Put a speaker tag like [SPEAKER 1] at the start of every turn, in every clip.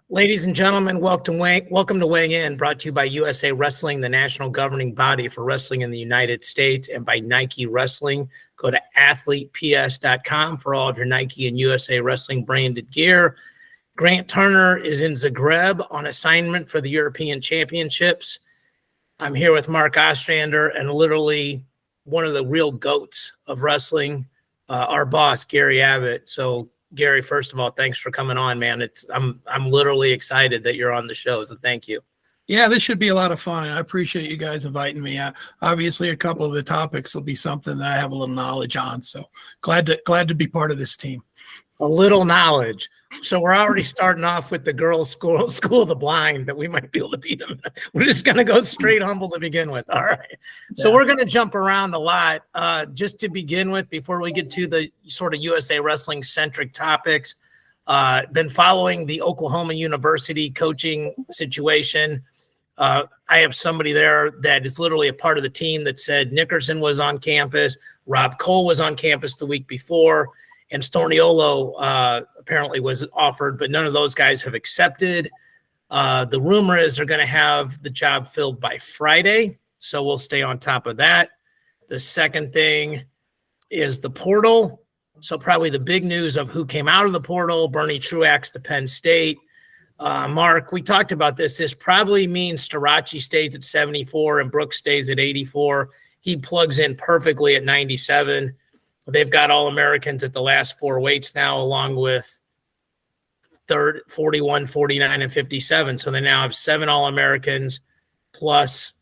[SPEAKER 1] Ladies and gentlemen, welcome to Weighing In, brought to you by USA Wrestling, the national governing body for wrestling in the United States, and by Nike Wrestling. Go to athleteps.com for all of your Nike and USA Wrestling branded gear. Grant Turner is in Zagreb on assignment for the European Championships. I'm here with Mark Ostrander and literally one of the real goats of wrestling, our boss, Gary Abbott. So, Gary, first of all, thanks for coming on, man. I'm literally excited that you're on the show, so thank you.
[SPEAKER 2] Yeah, this should be a lot of fun. I appreciate you guys inviting me. Obviously, a couple of the topics will be something that I have a little knowledge on, so glad to be part of this team.
[SPEAKER 1] A little knowledge. So we're already starting off with the girls' school of the blind that we might be able to beat them. We're just going to go straight humble to begin with. All right. So we're going to jump around a lot. Just to begin with, before we get to the sort of USA Wrestling centric topics, been following the Oklahoma University coaching situation. I have somebody there that is literally a part of the team that said Nickerson was on campus. Rob Cole was on campus the week before. And Storniolo apparently was offered, but none of those guys have accepted. The rumor is they're going to have the job filled by Friday, so we'll stay on top of that. The second thing is the portal. So probably the big news of who came out of the portal, Bernie Truax to Penn State. Mark, we talked about this. This probably means Starachi stays at 74 and Brooks stays at 84. He plugs in perfectly at 97. They've got All-Americans at the last four weights now, along with 41, 49, and 57. So they now have 7 All-Americans plus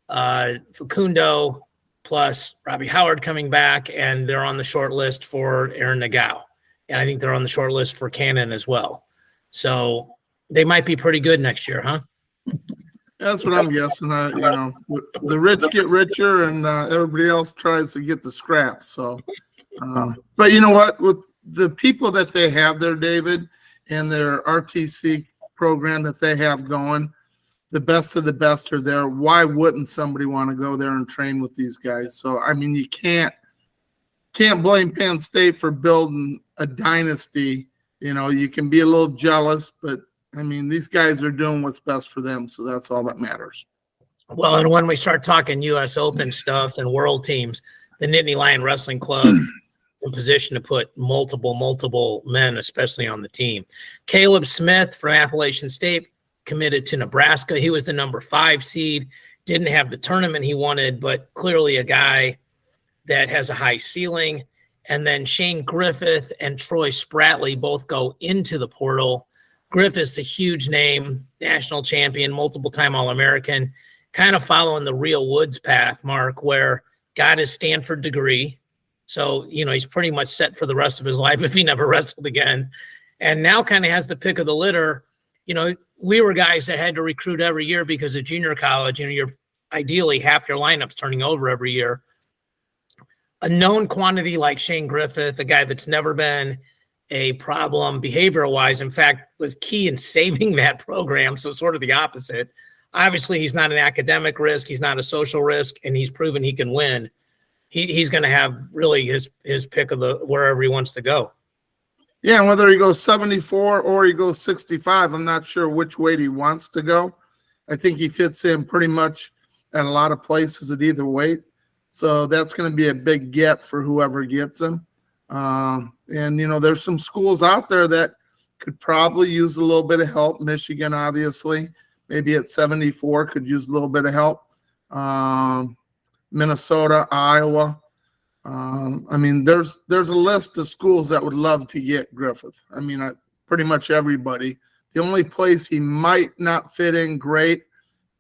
[SPEAKER 1] Facundo plus Robbie Howard coming back, and they're on the short list for Aaron Nagao. And I think they're on the short list for Cannon as well. So they might be pretty good next year, huh?
[SPEAKER 3] That's what I'm guessing. The rich get richer, and everybody else tries to get the scraps. So, but you know what? With the people that they have there, David, and their RTC program that they have going, the best of the best are there. Why wouldn't somebody want to go there and train with these guys? So, I mean, you can't blame Penn State for building a dynasty. You know, you can be a little jealous, but I mean, these guys are doing what's best for them, so that's all that matters.
[SPEAKER 1] Well, and when we start talking U.S. Open stuff and world teams, the Nittany Lion Wrestling Club in position to put multiple men, especially on the team. Caleb Smith from Appalachian State committed to Nebraska. He was the number 5 seed, didn't have the tournament he wanted, but clearly a guy that has a high ceiling. And then Shane Griffith and Troy Spratley both go into the portal. Griffith's a huge name, national champion, multiple-time All-American, kind of following the Real Woods path, Mark, where got his Stanford degree. So, you know, he's pretty much set for the rest of his life if he never wrestled again. And now kind of has the pick of the litter. You know, we were guys that had to recruit every year because of junior college. You know, you're ideally half your lineup's turning over every year. A known quantity like Shane Griffith, a guy that's never been a problem behavioral-wise, in fact, was key in saving that program, so sort of the opposite. Obviously, he's not an academic risk, he's not a social risk, and he's proven he can win. He's going to have really his pick of the wherever he wants to go.
[SPEAKER 3] Yeah, whether he goes 74 or he goes 65, I'm not sure which weight he wants to go. I think he fits in pretty much at a lot of places at either weight, so that's going to be a big get for whoever gets him. And, you know, there's some schools out there that could probably use a little bit of help. Michigan, obviously, maybe at 74 could use a little bit of help. Minnesota, Iowa. I mean, there's a list of schools that would love to get Griffith. I mean, pretty much everybody. The only place he might not fit in great,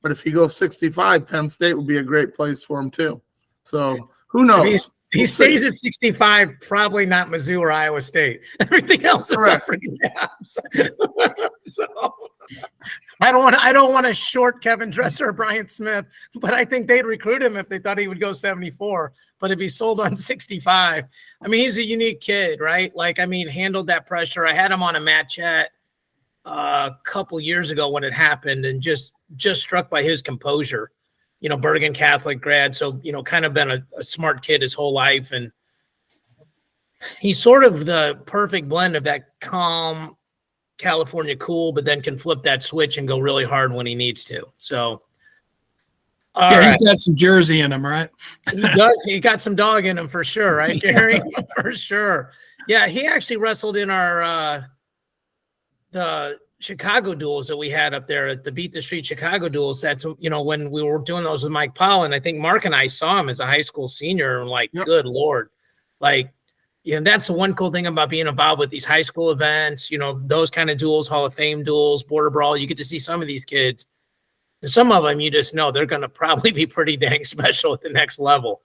[SPEAKER 3] but if he goes 65, Penn State would be a great place for him too. So who knows?
[SPEAKER 1] He stays at 65, probably not Mizzou or Iowa State. Everything else is up for grabs. So I don't want to short Kevin Dresser or Brian Smith, but I think they'd recruit him if they thought he would go 74. But if he sold on 65, I mean, he's a unique kid, right? Like, I mean, handled that pressure. I had him on a mat chat a couple years ago when it happened, and just struck by his composure. You know, Bergen Catholic grad, so, you know, kind of been a smart kid his whole life. And he's sort of the perfect blend of that calm, California cool, but then can flip that switch and go really hard when he needs to. So, all
[SPEAKER 2] Yeah,
[SPEAKER 1] right.
[SPEAKER 2] he's got some Jersey in him, right?
[SPEAKER 1] He does. He got some dog in him for sure, right, Gary? For sure. Yeah, he actually wrestled in our the Chicago duels that we had up there at the Beat the Street Chicago duels. That's, you know, when we were doing those with Mike Powell, and I think Mark and I saw him as a high school senior, and like,
[SPEAKER 3] Yep.
[SPEAKER 1] Good Lord. Like, you know, that's the one cool thing about being involved with these high school events, you know, those kind of duels, Hall of Fame duels, Border Brawl. You get to see some of these kids. And some of them, you just know they're going to probably be pretty dang special at the next level.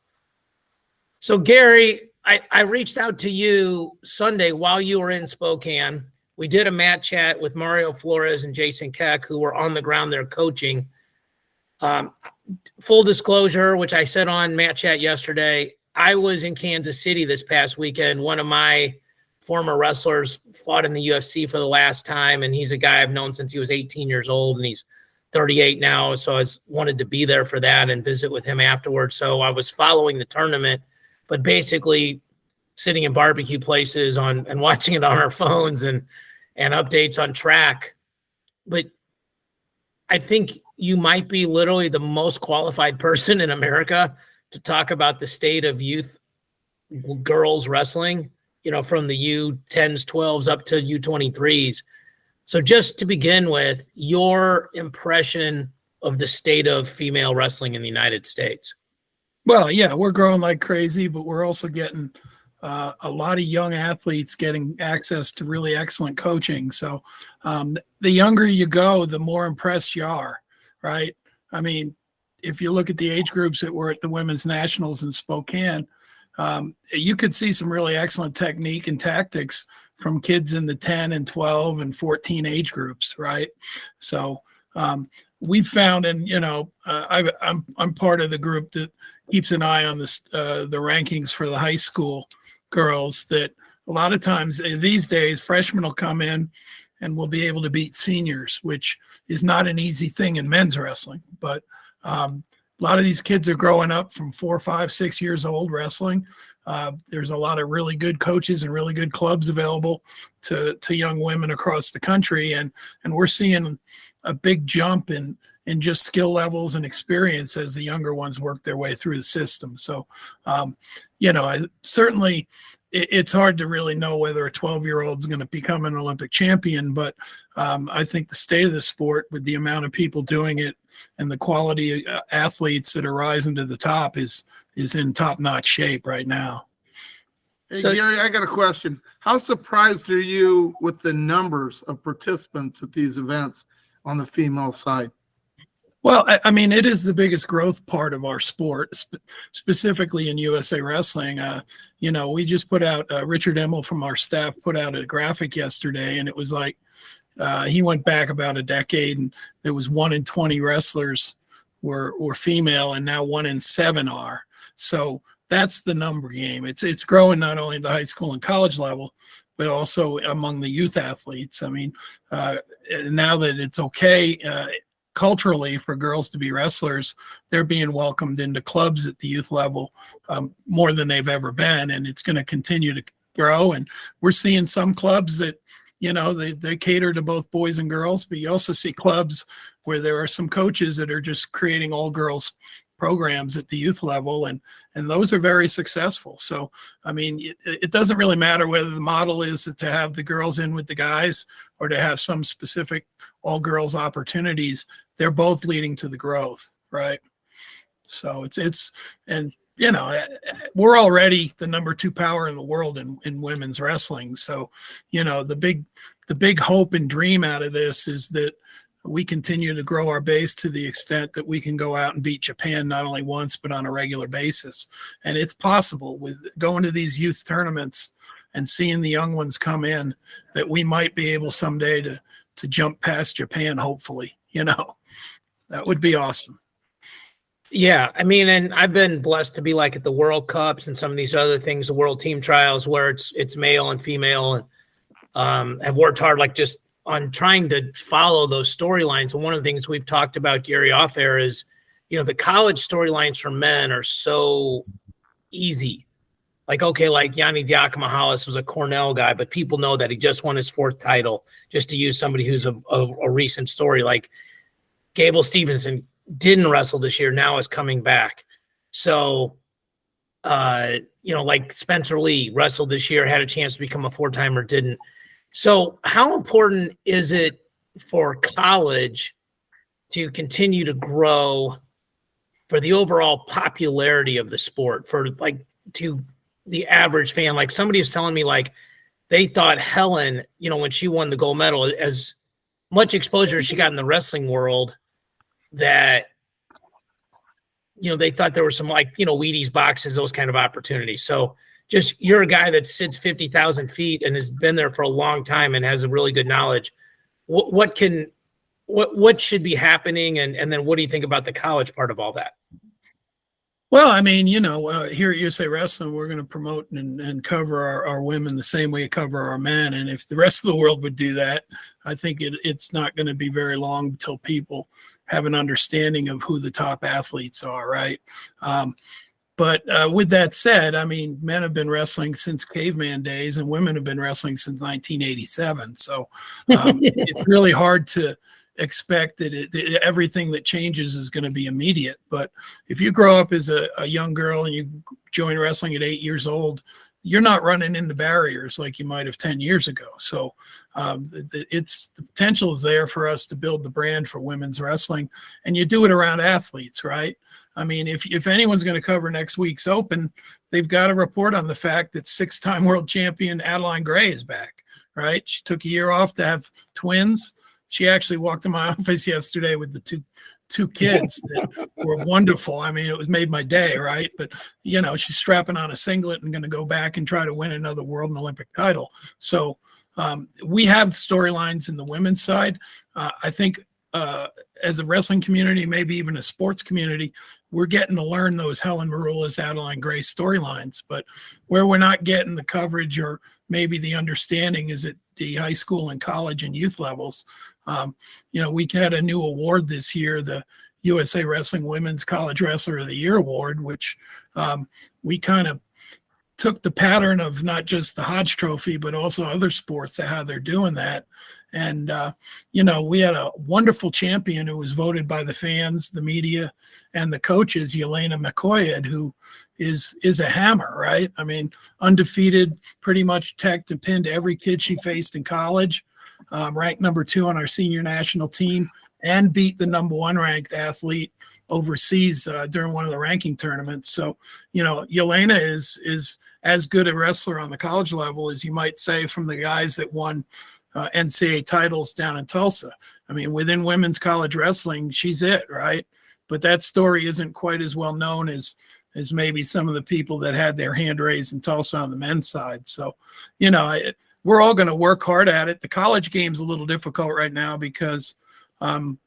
[SPEAKER 1] So, Gary, I reached out to you Sunday while you were in Spokane. We did a mat chat with Mario Flores and Jason Keck, who were on the ground there coaching. Full disclosure, which I said on mat chat yesterday, I was in Kansas City this past weekend. One of my former wrestlers fought in the UFC for the last time, and he's a guy I've known since he was 18 years old, and he's 38 now. So I wanted to be there for that and visit with him afterwards. So I was following the tournament, but basically sitting in barbecue places and watching it on our phones and updates on track. But I think you might be literally the most qualified person in America to talk about the state of youth girls wrestling, you know, from the U10s, 12s up to U23s. So just to begin with, your impression of the state of female wrestling in the United States.
[SPEAKER 2] Well, yeah, we're growing like crazy, but we're also getting a lot of young athletes getting access to really excellent coaching. So the younger you go, the more impressed you are, right? I mean, if you look at the age groups that were at the Women's Nationals in Spokane, you could see some really excellent technique and tactics from kids in the 10 and 12 and 14 age groups, right? So we've found, and you know, I'm part of the group that keeps an eye on this, the rankings for the high school girls, that a lot of times these days freshmen will come in and will be able to beat seniors, which is not an easy thing in men's wrestling. But a lot of these kids are growing up from 4, 5, 6 years old wrestling. There's a lot of really good coaches and really good clubs available to young women across the country. And we're seeing a big jump in just skill levels and experience as the younger ones work their way through the system. So, you know, certainly it's hard to really know whether a 12-year-old is going to become an Olympic champion, but I think the state of the sport, with the amount of people doing it and the quality of athletes that are rising to the top, is in top-notch shape right now.
[SPEAKER 3] Hey,
[SPEAKER 1] So-
[SPEAKER 3] Gary, I got a question. How surprised are you with the numbers of participants at these events on the female side?
[SPEAKER 2] Well, I mean, it is the biggest growth part of our sport, specifically in USA Wrestling. You know, we just put out, Richard Emmel from our staff put out a graphic yesterday, and it was like, he went back about a decade, and there was 1 in 20 wrestlers were female, and now 1 in 7 are. So that's the number game. It's growing not only at the high school and college level, but also among the youth athletes. I mean, now that it's okay culturally for girls to be wrestlers, they're being welcomed into clubs at the youth level more than they've ever been, and it's going to continue to grow. And we're seeing some clubs that, you know, they cater to both boys and girls, but you also see clubs where there are some coaches that are just creating all girls programs at the youth level, and those are very successful. So I mean, it doesn't really matter whether the model is to have the girls in with the guys or to have some specific all girls opportunities. They're both leading to the growth, right? So it's and you know, we're already the number 2 power in the world in women's wrestling. So, you know, the big hope and dream out of this is that we continue to grow our base to the extent that we can go out and beat Japan not only once, but on a regular basis. And it's possible with going to these youth tournaments and seeing the young ones come in, that we might be able someday to jump past Japan, hopefully. You know, that would be awesome.
[SPEAKER 1] Yeah, I mean, and I've been blessed to be like at the World Cups and some of these other things, the World Team Trials, where it's male and female, and have worked hard, like just on trying to follow those storylines. And one of the things we've talked about, Gary, off air is, you know, the college storylines for men are so easy. like, okay, like Yanni Diakomahalis was a Cornell guy, but people know that he just won his 4th title, just to use somebody who's a recent story. Like Gable Stevenson didn't wrestle this year, now is coming back. So, like Spencer Lee wrestled this year, had a chance to become a 4-timer, didn't. So how important is it for college to continue to grow for the overall popularity of the sport, for like to the average fan? Like somebody was telling me, like they thought Helen, when she won the gold medal, as much exposure as she got in the wrestling world, that, they thought there were some like, Wheaties boxes, those kind of opportunities. So just, you're a guy that sits 50,000 feet and has been there for a long time and has a really good knowledge. What should be happening? And then what do you think about the college part of all that?
[SPEAKER 2] Well, I mean, here at USA Wrestling, we're going to promote and cover our women the same way we cover our men. And if the rest of the world would do that, I think it's not going to be very long until people have an understanding of who the top athletes are, right? But with that said, I mean, men have been wrestling since caveman days and women have been wrestling since 1987. So it's really hard to expect that everything that changes is going to be immediate. But if you grow up as a young girl and you join wrestling at 8 years old, you're not running into barriers like you might have 10 years ago. So the potential is there for us to build the brand for women's wrestling, and you do it around athletes, right? I mean, if anyone's going to cover next week's Open, they've got to report on the fact that 6-time world champion Adeline Gray is back, right? She took a year off to have twins. She actually walked in my office yesterday with the two kids that were wonderful. I mean, it was made my day, right? But, she's strapping on a singlet and going to go back and try to win another world and Olympic title. So we have storylines in the women's side. I think as a wrestling community, maybe even a sports community, we're getting to learn those Helen Marula's, Adeline Gray storylines. But where we're not getting the coverage or maybe the understanding is at the high school and college and youth levels. We had a new award this year, the USA Wrestling Women's College Wrestler of the Year Award, which we kind of took the pattern of not just the Hodge Trophy, but also other sports and how they're doing that. And, we had a wonderful champion who was voted by the fans, the media, and the coaches, Yelena McCoyed, who is a hammer, right? I mean, undefeated, pretty much teched and pinned every kid she faced in college, ranked number 2 on our senior national team, and beat the number 1 ranked athlete overseas during one of the ranking tournaments. So, Yelena is as good a wrestler on the college level as you might say from the guys that won NCAA titles down in Tulsa. I mean, within women's college wrestling, she's it, right? But that story isn't quite as well known as maybe some of the people that had their hand raised in Tulsa on the men's side. So, we're all going to work hard at it. The college game's a little difficult right now because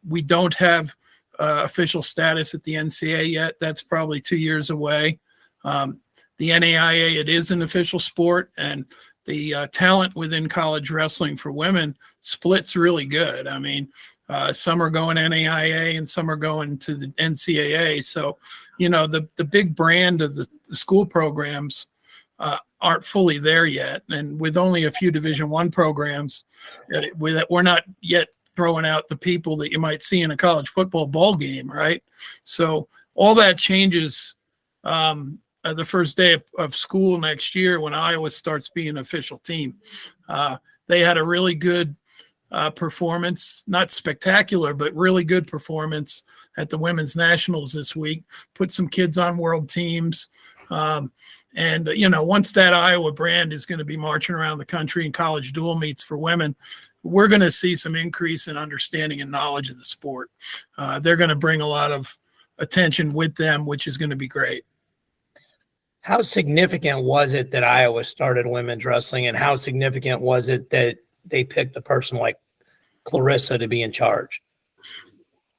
[SPEAKER 2] we don't have official status at the NCAA yet. That's probably 2 years away. The NAIA, it is an official sport, and the talent within college wrestling for women splits really good. I mean, some are going NAIA and some are going to the NCAA. So, the big brand of the school programs aren't fully there yet. And with only a few Division I programs, we're not yet throwing out the people that you might see in a college football ball game, right? So all that changes the first day of school next year when Iowa starts being an official team. They had a really good performance, not spectacular, but really good performance at the Women's Nationals this week, put some kids on world teams. And once that Iowa brand is going to be marching around the country in college dual meets for women, we're going to see some increase in understanding and knowledge of the sport. They're going to bring a lot of attention with them, which is going to be great.
[SPEAKER 1] How significant was it that Iowa started women's wrestling, and how significant was it that they picked a person like Clarissa to be in charge?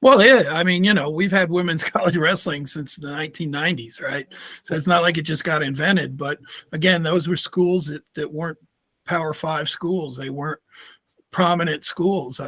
[SPEAKER 2] Well, yeah, I mean, we've had women's college wrestling since the 1990s, right? So it's not like it just got invented. But again, those were schools that weren't Power 5 schools. They weren't prominent schools.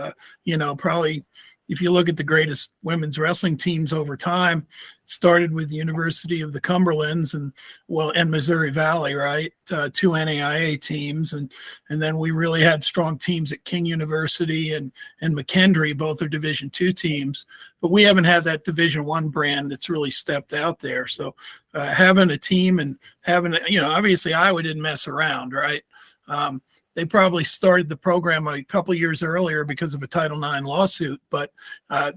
[SPEAKER 2] Probably if you look at the greatest women's wrestling teams over time, it started with the University of the Cumberlands and Missouri Valley, right? Two NAIA teams. And then we really had strong teams at King University and McKendree, both are Division II teams. But we haven't had that Division I brand that's really stepped out there. So having a team and having, obviously Iowa didn't mess around, right? They probably started the program a couple years earlier because of a Title IX lawsuit, but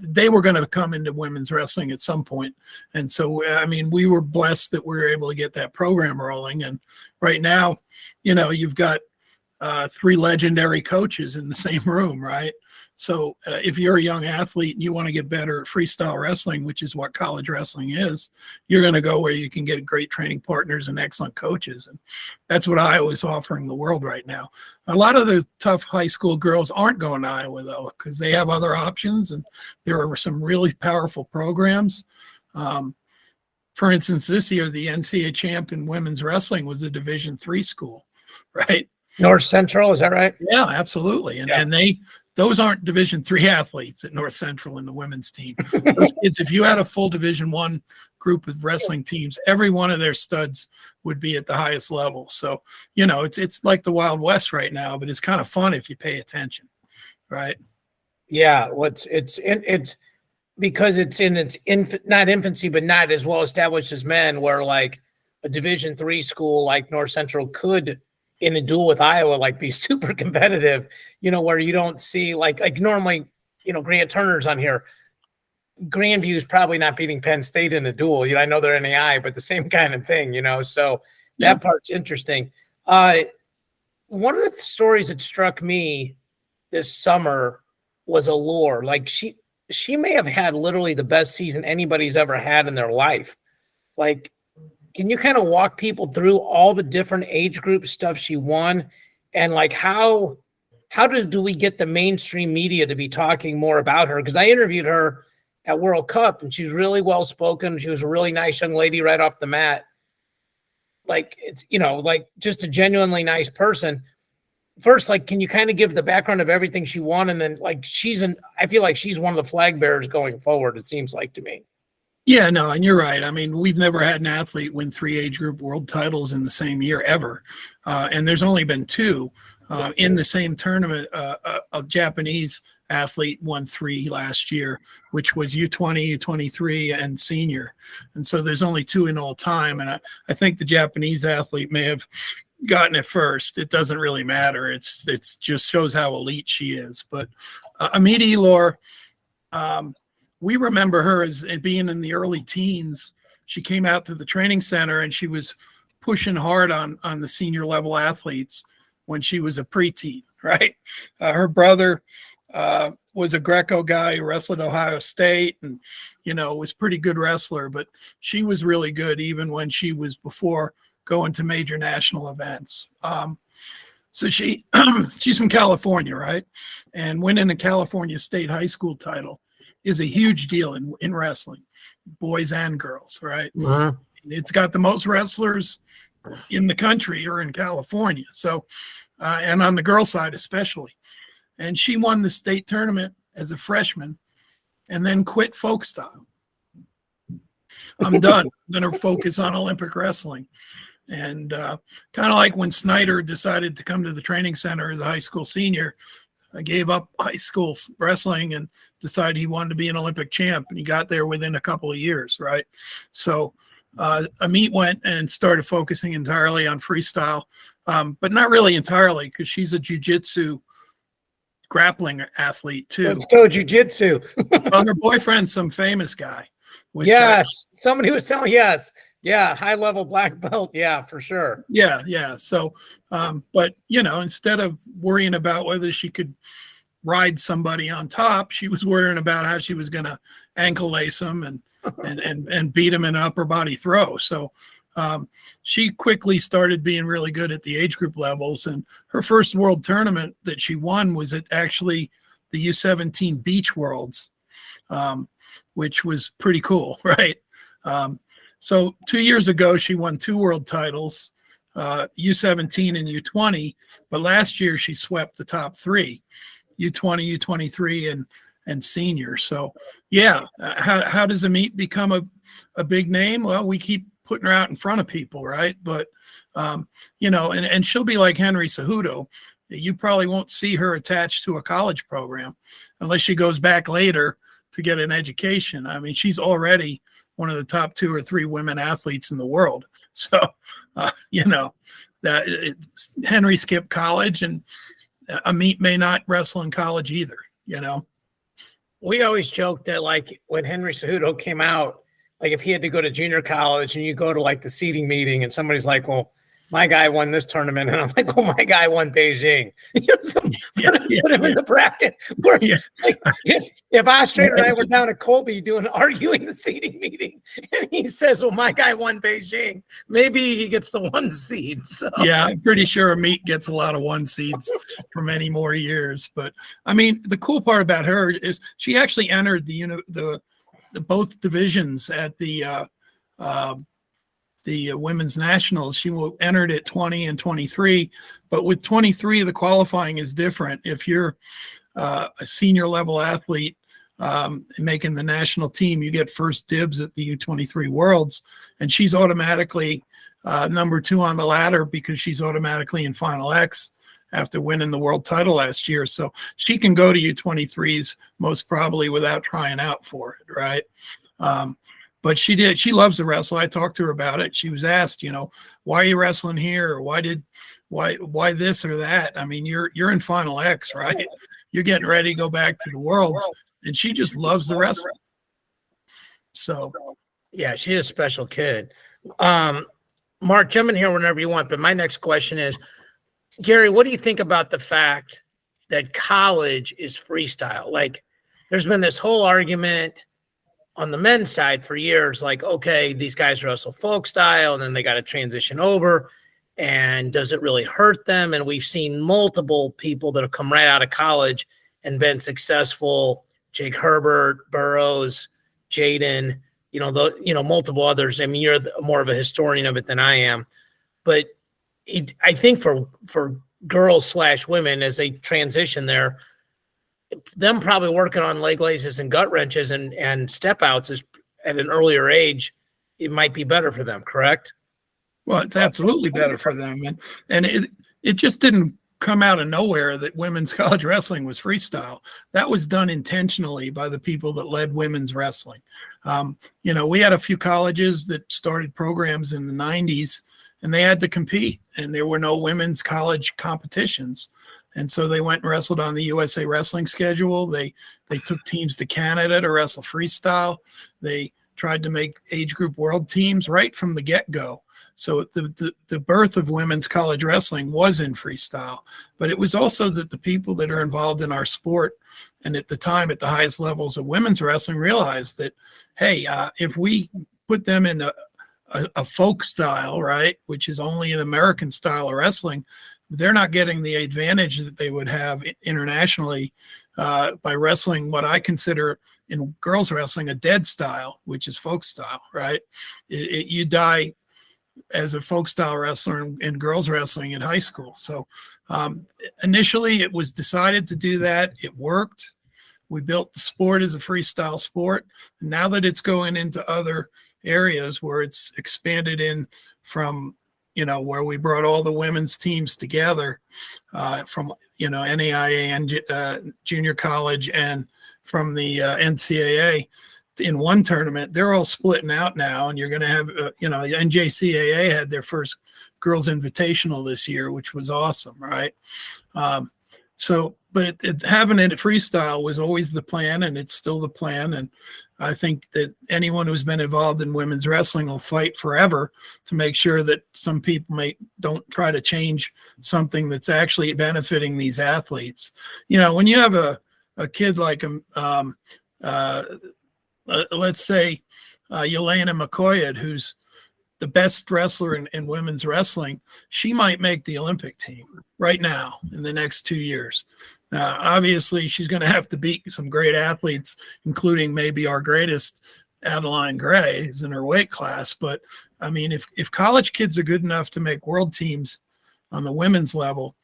[SPEAKER 2] they were going to come into women's wrestling at some point. And so, we were blessed that we were able to get that program rolling. And right now, you've got 3 legendary coaches in the same room, right? So if you're a young athlete and you want to get better at freestyle wrestling, which is what college wrestling is, you're going to go where you can get great training partners and excellent coaches. And that's what Iowa is offering the world right now. A lot of the tough high school girls aren't going to Iowa, though, because they have other options. And there are some really powerful programs. For instance, this year, the NCAA champ in women's wrestling was a Division III school, right?
[SPEAKER 1] North Central, is that right?
[SPEAKER 2] Yeah, absolutely. And those aren't Division III athletes at North Central in the women's team. Those kids, if you had a full Division I group of wrestling teams, every one of their studs would be at the highest level. So, it's like the Wild West right now, but it's kind of fun if you pay attention, right?
[SPEAKER 1] Yeah, it's because it's in its not infancy, but not as well established as men, where like a Division III school like North Central could, in a duel with Iowa, like be super competitive, where you don't see like normally, Grant Turner's on here. Grandview's probably not beating Penn State in a duel. I know they're NAI, but the same kind of thing, so that part's interesting. One of the stories that struck me this summer was Allure. Like she may have had literally the best season anybody's ever had in their life. Like, can you kind of walk people through all the different age group stuff she won, and like how do we get the mainstream media to be talking more about her? Because I interviewed her at World Cup, and she's really well spoken. She was a really nice young lady right off the mat. Like, it's like just a genuinely nice person. First, like, can you kind of give the background of everything she won, and then like I feel like she's one of the flag bearers going forward. It seems like to me.
[SPEAKER 2] Yeah, no, and you're right. We've never had an athlete win 3 age group world titles in the same year ever. And there's only been 2 in the same tournament. A Japanese athlete won 3 last year, which was U20, U23, and senior. And so there's only 2 in all time. And I think the Japanese athlete may have gotten it first. It doesn't really matter. It's just shows how elite she is. But Amity Elor, we remember her as being in the early teens. She came out to the training center and she was pushing hard on the senior level athletes when she was a preteen, right? Her brother was a Greco guy who wrestled Ohio State and, was a pretty good wrestler, but she was really good even when she was before going to major national events. So she's from California, right? And winning a California State high school title is a huge deal in wrestling, boys and girls, right?
[SPEAKER 1] Uh-huh.
[SPEAKER 2] It's got the most wrestlers in the country or in California. So, and on the girl side especially. And she won the state tournament as a freshman and then quit folk style. I'm done. I'm going to focus on Olympic wrestling. And kind of like when Snyder decided to come to the training center as a high school senior, I gave up high school wrestling and decided he wanted to be an Olympic champ, and he got there within a couple of years, right? So Amit went and started focusing entirely on freestyle, but not really entirely because she's a jiu-jitsu grappling athlete too.
[SPEAKER 1] Let's go jiu-jitsu.
[SPEAKER 2] Well, her boyfriend's some famous guy.
[SPEAKER 1] Yes, somebody was telling. Yes. Yeah, high-level black belt. Yeah, for sure.
[SPEAKER 2] Yeah. So, but, instead of worrying about whether she could ride somebody on top, she was worrying about how she was going to ankle lace them and beat them in an upper body throw. So she quickly started being really good at the age group levels. And her first world tournament that she won was at actually the U17 Beach Worlds, which was pretty cool, right? So 2 years ago, she won 2 world titles, U17 and U20. But last year, she swept the top 3, U20, U23, and seniors. So yeah, how does a meet become a big name? Well, we keep putting her out in front of people, right? But and she'll be like Henry Cejudo. You probably won't see her attached to a college program unless she goes back later to get an education. I mean, she's already one of the top 2 or 3 women athletes in the world. So, Henry skipped college, and Amit may not wrestle in college either,
[SPEAKER 1] We always joke that, like, when Henry Cejudo came out, like, if he had to go to junior college and you go to, like, the seating meeting and somebody's like, well, my guy won this tournament. And I'm like, oh, my guy won Beijing. Put him in the bracket. Like, if Ostrander and I were down at Colby arguing the seating meeting, and he says, well, my guy won Beijing, maybe he gets the 1 seed. So
[SPEAKER 2] yeah, I'm pretty sure Amit gets a lot of 1 seeds for many more years. But I mean, the cool part about her is she actually entered the both divisions at the women's nationals. She entered at 20 and 23, but with 23, the qualifying is different. If you're a senior level athlete making the national team, you get first dibs at the U23 Worlds, and she's automatically number 2 on the ladder because she's automatically in Final X after winning the world title last year. So she can go to U23s most probably without trying out for it, right? But she did. She loves to wrestle. I talked to her about it. She was asked, why are you wrestling here? Or why this or that? I mean, you're in Final X, right? You're getting ready to go back to the Worlds, and she just loves the wrestling. So,
[SPEAKER 1] yeah, she's a special kid. Mark, jump in here whenever you want. But my next question is, Gary, what do you think about the fact that college is freestyle? Like, there's been this whole argument on the men's side for years, like, okay, these guys wrestle folk style and then they got to transition over, and does it really hurt them? And we've seen multiple people that have come right out of college and been successful. Jake Herbert, Burroughs, Jaden, multiple others. I mean, you're more of a historian of it than I am, but I think for girls / women, as they transition there, them probably working on leg raises and gut wrenches and step outs is at an earlier age, it might be better for them, correct?
[SPEAKER 2] Well, it's absolutely better for them. And it just didn't come out of nowhere that women's college wrestling was freestyle. That was done intentionally by the people that led women's wrestling. We had a few colleges that started programs in the 90s, and they had to compete, and there were no women's college competitions. And so they went and wrestled on the USA Wrestling schedule. They took teams to Canada to wrestle freestyle. They tried to make age group world teams right from the get-go. So the birth of women's college wrestling was in freestyle. But it was also that the people that are involved in our sport, and at the time at the highest levels of women's wrestling, realized that, hey, if we put them in a folk style, right, which is only an American style of wrestling, they're not getting the advantage that they would have internationally by wrestling what I consider in girls wrestling a dead style, which is folk style, right? You die as a folk style wrestler in girls wrestling in high school. So initially it was decided to do that. It worked. We built the sport as a freestyle sport. Now that it's going into other areas where it's expanded in from, where we brought all the women's teams together from, NAIA and junior college and from the NCAA in one tournament, they're all splitting out now. And you're going to have, the NJCAA had their first girls invitational this year, which was awesome. Right. But having it freestyle was always the plan, and it's still the plan. And I think that anyone who's been involved in women's wrestling will fight forever to make sure that some people don't try to change something that's actually benefiting these athletes. When you have a kid like let's say Yelena McCoyed, who's the best wrestler in women's wrestling, she might make the Olympic team right now in the next 2 years. Obviously, she's going to have to beat some great athletes, including maybe our greatest, Adeline Gray, is in her weight class. But, I mean, if college kids are good enough to make world teams on the women's level,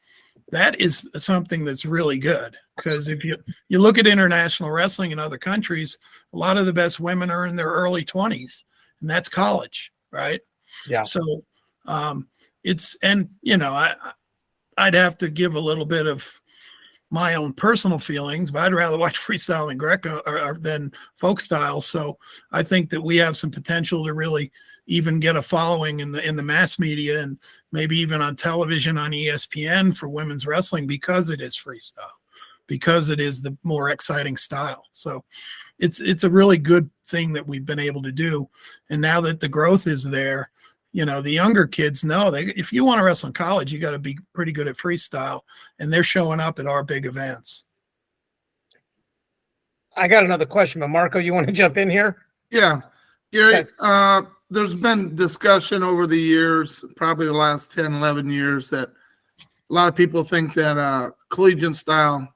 [SPEAKER 2] that is something that's really good. Because if you look at international wrestling in other countries, a lot of the best women are in their early 20s, and that's college, right?
[SPEAKER 1] Yeah.
[SPEAKER 2] So I'd have to give a little bit of my own personal feelings, but I'd rather watch freestyle than Greco or than folk style. So I think that we have some potential to really even get a following in the mass media and maybe even on television on ESPN for women's wrestling because it is freestyle, because it is the more exciting style. So it's a really good thing that we've been able to do. And now that the growth is there, the younger kids know if you want to wrestle in college, you got to be pretty good at freestyle, and they're showing up at our big events.
[SPEAKER 1] I got another question, but Marco, you want to jump in here?
[SPEAKER 3] Yeah, Gary,
[SPEAKER 1] Okay.
[SPEAKER 3] There's been discussion over the years, probably the last 10, 11 years, that a lot of people think that collegiate style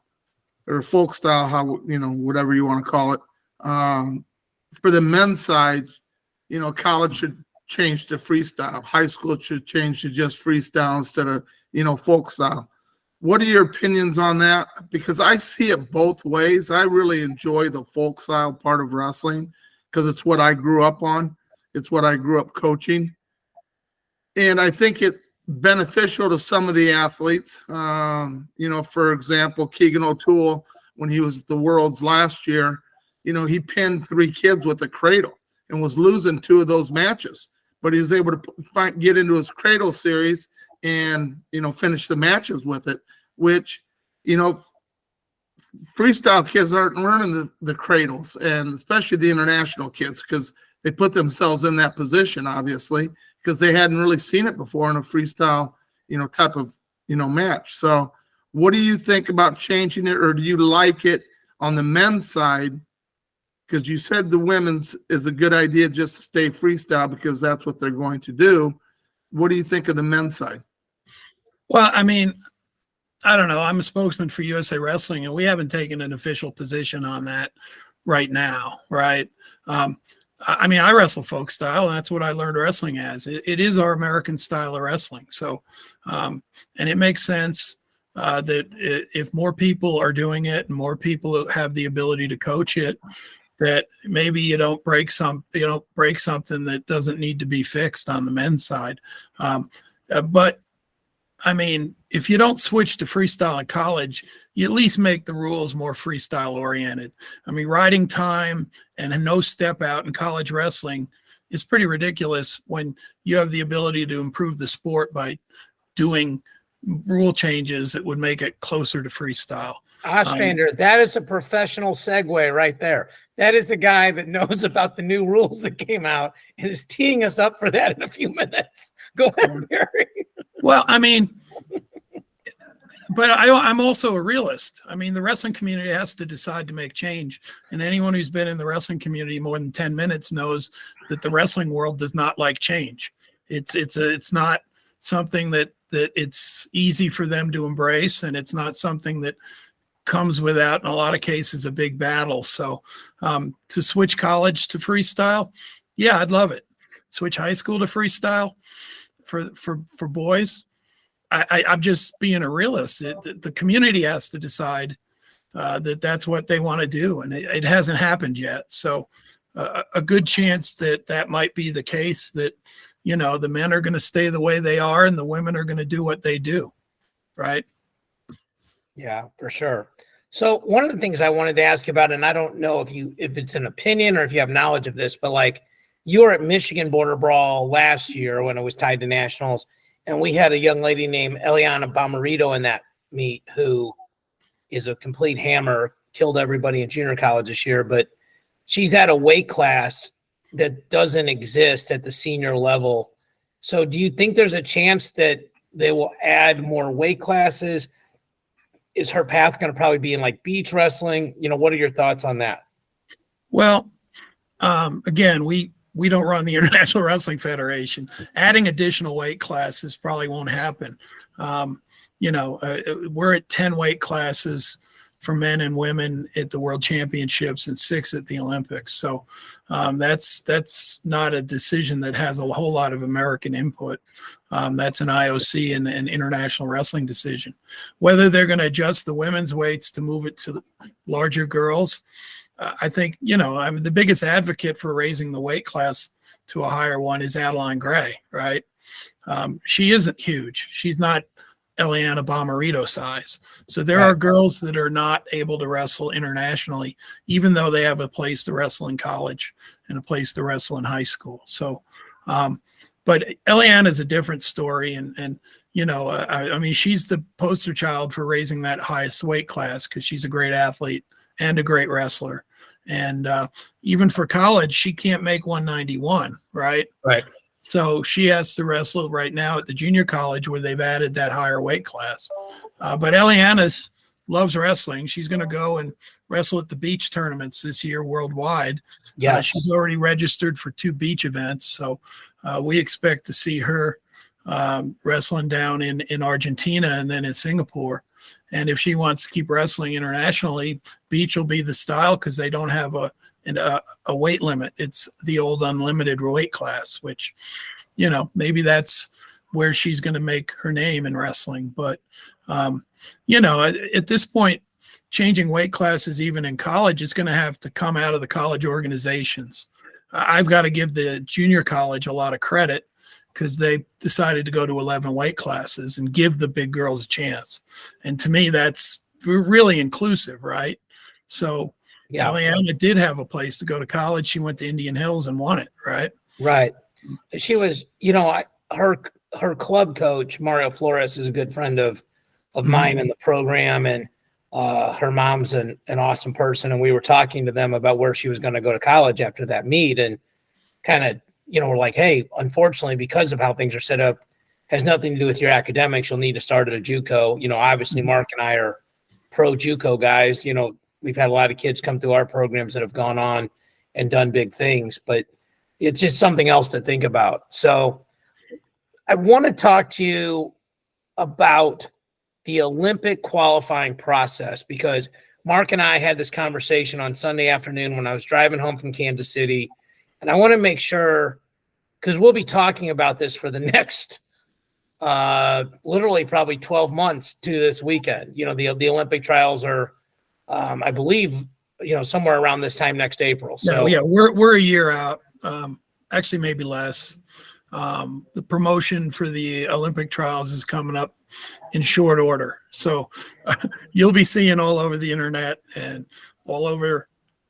[SPEAKER 3] or folk style, whatever you want to call it, for the men's side, college should change to freestyle. High school should change to just freestyle instead of, folk style. What are your opinions on that? Because I see it both ways. I really enjoy the folk style part of wrestling because it's what I grew up on. It's what I grew up coaching. And I think it's beneficial to some of the athletes. For example, Keegan O'Toole, when he was the world's last year, he pinned 3 kids with a cradle and was losing 2 of those matches. But he was able to get into his cradle series and, finish the matches with it, which, freestyle kids aren't learning the cradles, and especially the international kids, because they put themselves in that position, obviously, because they hadn't really seen it before in a freestyle, type of, match. So what do you think about changing it, or do you like it on the men's side? Because you said the women's is a good idea just to stay freestyle because that's what they're going to do. What do you think of the men's side?
[SPEAKER 2] Well, I mean, I don't know. I'm a spokesman for USA Wrestling, and we haven't taken an official position on that right now, right? I wrestle folk style, and that's what I learned wrestling as. It is our American style of wrestling. So, and it makes sense that if more people are doing it and more people have the ability to coach it, that maybe you don't break something that doesn't need to be fixed on the men's side. But I mean, if you don't switch to freestyle in college, you at least make the rules more freestyle oriented. I mean, riding time and no step out in college wrestling is pretty ridiculous when you have the ability to improve the sport by doing rule changes that would make it closer to freestyle.
[SPEAKER 1] Ostrander, that is a professional segue right there. That is the guy that knows about the new rules that came out and is teeing us up for that in a few minutes. Go ahead, Gary.
[SPEAKER 2] Well, I mean, but I'm also a realist. I mean, the wrestling community has to decide to make change. And anyone who's been in the wrestling community more than 10 minutes knows that the wrestling world does not like change. It's not something that it's easy for them to embrace, and it's not something that comes without, in a lot of cases, a big battle. So to switch college to freestyle, yeah, I'd love it. Switch high school to freestyle for boys. I'm just being a realist. The community has to decide that's what they want to do, and it hasn't happened yet. So a good chance that might be the case, that the men are going to stay the way they are and the women are going to do what they do, right?
[SPEAKER 1] Yeah, for sure. So one of the things I wanted to ask you about, and I don't know if it's an opinion or if you have knowledge of this, but like you were at Michigan Border Brawl last year when it was tied to nationals, and we had a young lady named Eliana Bomarito in that meet who is a complete hammer, killed everybody in junior college this year, but she's at a weight class that doesn't exist at the senior level. So do you think there's a chance that they will add more weight classes? Is her path going to probably be in like beach wrestling? What are your thoughts on that?
[SPEAKER 2] Well, again, we don't run the International Wrestling Federation. Adding additional weight classes probably won't happen. We're at 10 weight classes for men and women at the World Championships and 6 at the Olympics. So that's not a decision that has a whole lot of American input. That's an IOC and an international wrestling decision. Whether they're going to adjust the women's weights to move it to the larger girls, I think, I'm the biggest advocate for raising the weight class to a higher one is Adeline Gray, right? She isn't huge. She's not Eliana Bomarito size. So there are girls that are not able to wrestle internationally, even though they have a place to wrestle in college and a place to wrestle in high school. So, but Eliana is a different story. And I mean, she's the poster child for raising that highest weight class because she's a great athlete and a great wrestler. And even for college, she can't make 191, right?
[SPEAKER 1] Right.
[SPEAKER 2] So she has to wrestle right now at the junior college where they've added that higher weight class. But Eliana loves wrestling. She's going to go and wrestle at the beach tournaments this year worldwide.
[SPEAKER 1] Yeah,
[SPEAKER 2] she's already registered for 2 beach events. So we expect to see her wrestling down in Argentina and then in Singapore. And if she wants to keep wrestling internationally, beach will be the style because they don't have a weight limit. It's the old unlimited weight class, which, maybe that's where she's going to make her name in wrestling. But, at this point, changing weight classes, even in college, is going to have to come out of the college organizations. I've got to give the junior college a lot of credit because they decided to go to 11 weight classes and give the big girls a chance. And to me, that's really inclusive, right? So Eliana did have a place to go to college. She went to Indian Hills and won it, right?
[SPEAKER 1] Right. She was, her club coach, Mario Flores, is a good friend of mine in the program. And her mom's an awesome person. And we were talking to them about where she was going to go to college after that meet. And kind of, we're like, hey, unfortunately, because of how things are set up, has nothing to do with your academics. You'll need to start at a JUCO. Obviously, Mark and I are pro JUCO guys. We've had a lot of kids come through our programs that have gone on and done big things, but it's just something else to think about. So I want to talk to you about the Olympic qualifying process because Mark and I had this conversation on Sunday afternoon when I was driving home from Kansas City. And I want to make sure, because we'll be talking about this for the next literally probably 12 months to this weekend. The Olympic trials are, I believe, somewhere around this time next April. So
[SPEAKER 2] we're a year out. Actually, maybe less. The promotion for the Olympic trials is coming up in short order. So you'll be seeing all over the internet and all over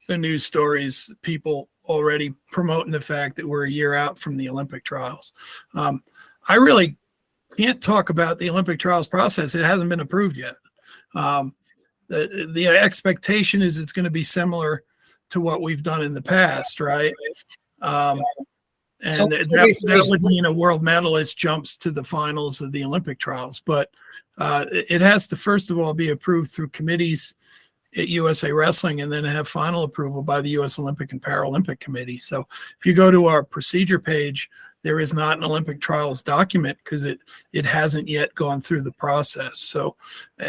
[SPEAKER 2] the news stories, people already promoting the fact that we're a year out from the Olympic trials. I really can't talk about the Olympic trials process. It hasn't been approved yet. The expectation is it's going to be similar to what we've done in the past, right? And that would mean a world medalist jumps to the finals of the Olympic trials. But it has to, first of all, be approved through committees at USA Wrestling and then have final approval by the U.S. Olympic and Paralympic Committee. So if you go to our procedure page, there is not an Olympic trials document because it hasn't yet gone through the process. So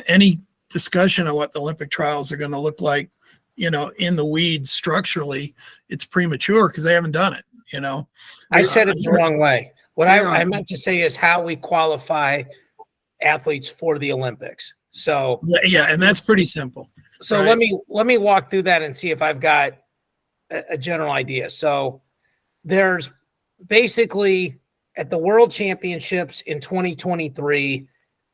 [SPEAKER 2] any discussion on what the Olympic trials are going to look like, in the weeds structurally, it's premature because they haven't done it.
[SPEAKER 1] I said it the wrong way. What I meant to say is how we qualify athletes for the Olympics. So
[SPEAKER 2] and that's pretty simple.
[SPEAKER 1] So right. let me walk through that and see if I've got a general idea. So there's basically at the World Championships in 2023,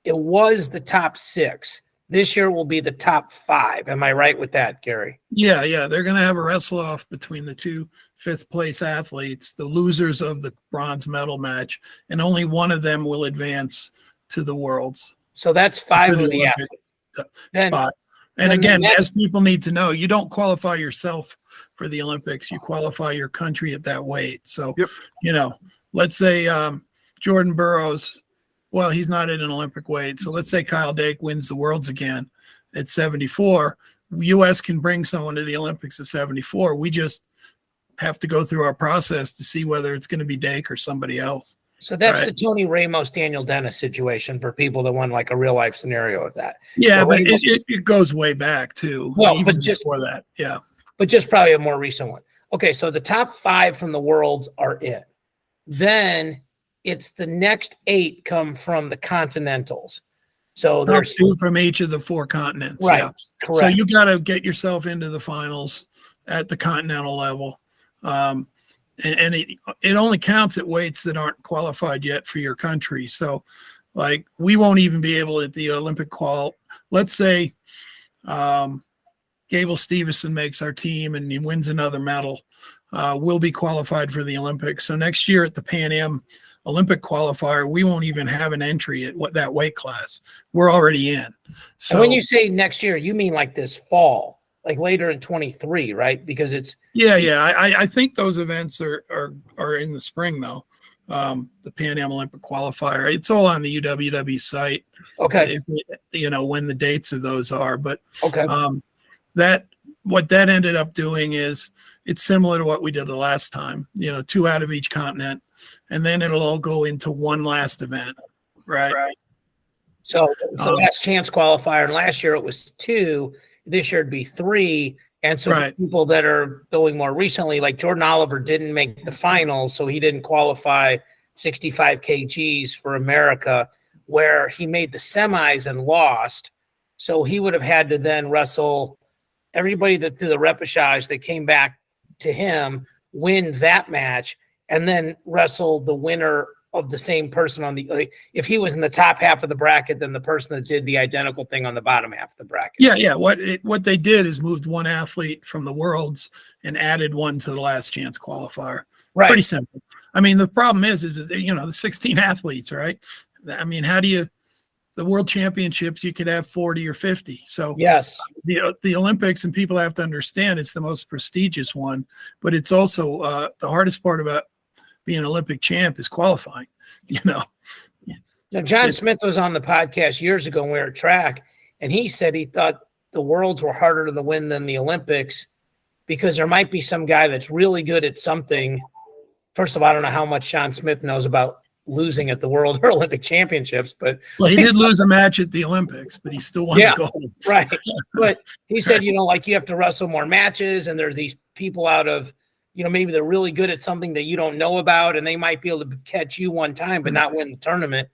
[SPEAKER 1] it was the top 6. This year will be the top 5. Am I right with that, Gary?
[SPEAKER 2] Yeah. They're going to have a wrestle off between the 2 fifth-place athletes, the losers of the bronze medal match, and only one of them will advance to the Worlds.
[SPEAKER 1] So that's 5 of the athletes.
[SPEAKER 2] Spot. And again, as people need to know, you don't qualify yourself for the Olympics. You qualify your country at that weight. So, let's say Jordan Burroughs, well, he's not in an Olympic weight. So let's say Kyle Dake wins the Worlds again at 74. U.S. can bring someone to the Olympics at 74. We just have to go through our process to see whether it's going to be Dake or somebody else.
[SPEAKER 1] So that's
[SPEAKER 2] Right.
[SPEAKER 1] the Tony Ramos, Daniel Dennis situation for people that want like a real life scenario of that.
[SPEAKER 2] Yeah,
[SPEAKER 1] So
[SPEAKER 2] but
[SPEAKER 1] Ramos-
[SPEAKER 2] it goes way back too.
[SPEAKER 1] Well,
[SPEAKER 2] even
[SPEAKER 1] but just-
[SPEAKER 2] before that. Yeah.
[SPEAKER 1] but just probably a more recent one. Okay, so the top 5 from the worlds are in. Then it's the next 8 come from the continentals. So
[SPEAKER 2] Top
[SPEAKER 1] there's
[SPEAKER 2] 2 from each of the 4 continents.
[SPEAKER 1] right,
[SPEAKER 2] Yeah.
[SPEAKER 1] correct.
[SPEAKER 2] So you got to get yourself into the finals at the continental level. And it only counts at weights that aren't qualified yet for your country. So, like, we won't even be able at the Olympic qual. Let's say Gable Stevenson makes our team and he wins another medal. We'll be qualified for the Olympics. So next year at the Pan Am Olympic qualifier, we won't even have an entry at that weight class. We're already in. So
[SPEAKER 1] and when you say next year, you mean like this fall, like later in 23, right? Because it's
[SPEAKER 2] I think those events are in the spring though. The Pan Am Olympic qualifier. It's all on the UWW site.
[SPEAKER 1] okay.
[SPEAKER 2] When the dates of those are. But
[SPEAKER 1] Okay.
[SPEAKER 2] what that ended up doing is it's similar to what we did the last time. 2 out of each continent, and then it'll all go into one last event, right?
[SPEAKER 1] So last chance qualifier, and last year it was 2. This year it'd be 3. And so
[SPEAKER 2] Right.
[SPEAKER 1] the people that are going more recently, like Jordan Oliver, didn't make the finals, so he didn't qualify 65 kgs for America, where he made the semis and lost. So he would have had to then wrestle everybody that through the repechage that came back to him, win that match, and then wrestle the winner of the same person on the if he was in the top half of the bracket, then the person that did the identical thing on the bottom half of the bracket.
[SPEAKER 2] Yeah. What they did is moved one athlete from the worlds and added one to the last chance qualifier.
[SPEAKER 1] Right.
[SPEAKER 2] Pretty simple. I mean, the problem is the 16 athletes, right? I mean, how do you the world championships, you could have 40 or 50. So
[SPEAKER 1] yes,
[SPEAKER 2] the Olympics, and people have to understand, it's the most prestigious one, but it's also the hardest part about being an Olympic champ is qualifying.
[SPEAKER 1] Now, John Smith was on the podcast years ago when we were at track, and he said he thought the worlds were harder to win than the Olympics because there might be some guy that's really good at something. First of all, I don't know how much John Smith knows about losing at the World or Olympic Championships, but
[SPEAKER 2] well, he did lose a match at the Olympics, but he still won the gold.
[SPEAKER 1] Right. But he said, like you have to wrestle more matches, and there's these people out of, maybe they're really good at something that you don't know about, and they might be able to catch you one time, but not win the tournament.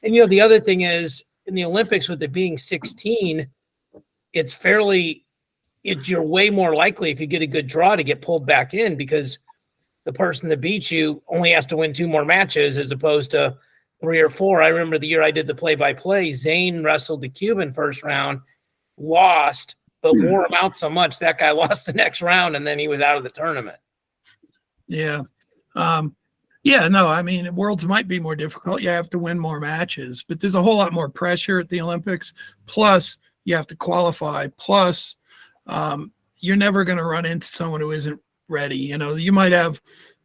[SPEAKER 1] And, the other thing is in the Olympics, with it being 16, you're way more likely if you get a good draw to get pulled back in because the person that beats you only has to win 2 more matches as opposed to 3 or 4. I remember the year I did the play-by-play, Zane wrestled the Cuban first round, lost, but wore him out so much that guy lost the next round, and then he was out of the tournament.
[SPEAKER 2] Yeah. I mean, worlds might be more difficult. You have to win more matches, but there's a whole lot more pressure at the Olympics. Plus, you have to qualify. Plus, you're never going to run into someone who isn't ready. You might have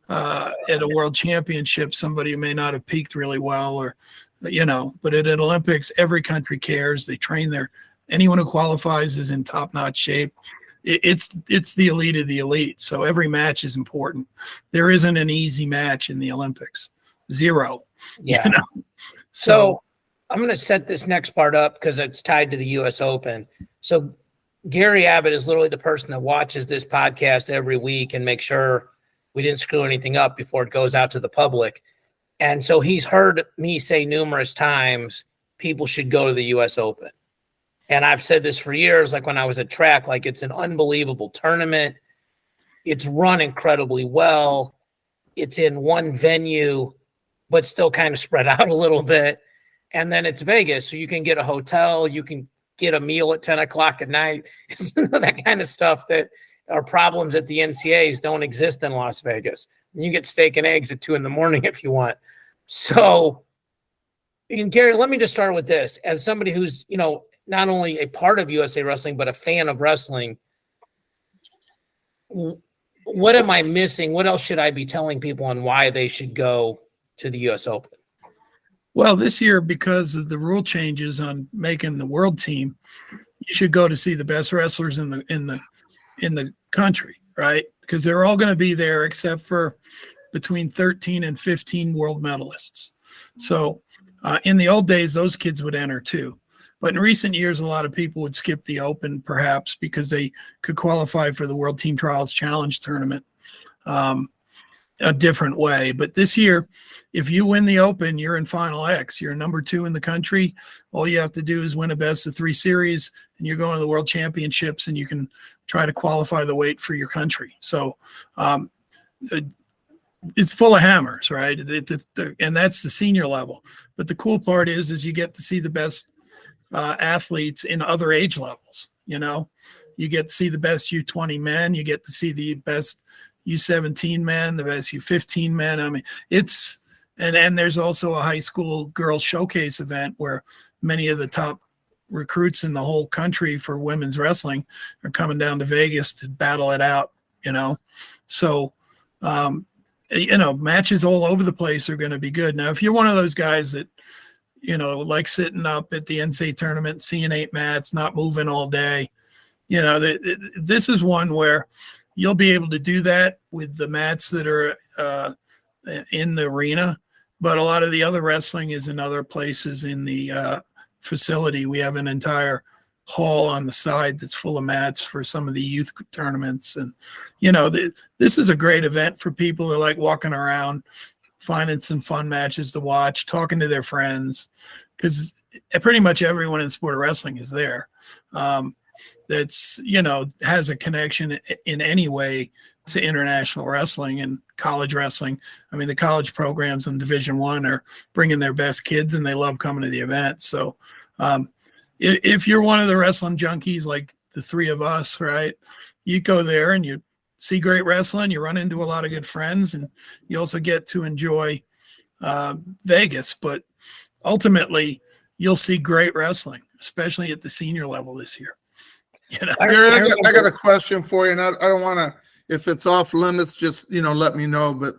[SPEAKER 2] at a world championship somebody who may not have peaked really well, or but at an Olympics, every country cares. They train anyone who qualifies is in top-notch shape. It's the elite of the elite, so every match is important. There isn't an easy match in the Olympics. 0.
[SPEAKER 1] Yeah. So I'm going to set this next part up because it's tied to the U.S. Open. So Gary Abbott is literally the person that watches this podcast every week and makes sure we didn't screw anything up before it goes out to the public. And so he's heard me say numerous times, people should go to the U.S. Open. And I've said this for years, like when I was at track, like it's an unbelievable tournament. It's run incredibly well. It's in one venue, but still kind of spread out a little bit. And then it's Vegas. So you can get a hotel, you can get a meal at 10 o'clock at night. It's that kind of stuff that are problems at the NCAAs don't exist in Las Vegas. You get steak and eggs at 2 a.m. if you want. So, and Gary, let me just start with this. As somebody who's, not only a part of USA Wrestling, but a fan of wrestling, what am I missing? What else should I be telling people on why they should go to the US Open?
[SPEAKER 2] Well, this year, because of the rule changes on making the world team, you should go to see the best wrestlers in the country, right? Because they're all going to be there except for between 13 and 15 world medalists. So in the old days, those kids would enter too. But in recent years, a lot of people would skip the Open perhaps because they could qualify for the World Team Trials Challenge tournament a different way. But this year, if you win the Open, you're in Final X. You're number 2 in the country. All you have to do is win a best of 3 series, and you're going to the World Championships, and you can try to qualify the weight for your country. So it's full of hammers, right? And that's the senior level. But the cool part is you get to see the best athletes in other age levels. You know, you get to see the best U20 men, you get to see the best U17 men, the best U15 men. I mean, it's and there's also a high school girls showcase event where many of the top recruits in the whole country for women's wrestling are coming down to Vegas to battle it out, you know. So you know, matches all over the place are going to be good. Now, if you're one of those guys that, you know, like sitting up at the NCAA tournament, seeing 8 mats, not moving all day, you know, this is one where you'll be able to do that with the mats that are in the arena. But a lot of the other wrestling is in other places in the facility. We have an entire hall on the side that's full of mats for some of the youth tournaments. And, you know, this is a great event for people who like walking around, finding some fun matches to watch, talking to their friends, because pretty much everyone in sport of wrestling is there. That's, you know, has a connection in any way to international wrestling and college wrestling. I mean, the college programs in Division I are bringing their best kids, and they love coming to the event. So if you're one of the wrestling junkies like the 3 of us, right, you go there and you see great wrestling, you run into a lot of good friends, and you also get to enjoy Vegas. But ultimately, you'll see great wrestling, especially at the senior level this year. You know?
[SPEAKER 3] Gary, I got a question for you, and I don't want to, if it's off limits, just, you know, let me know. But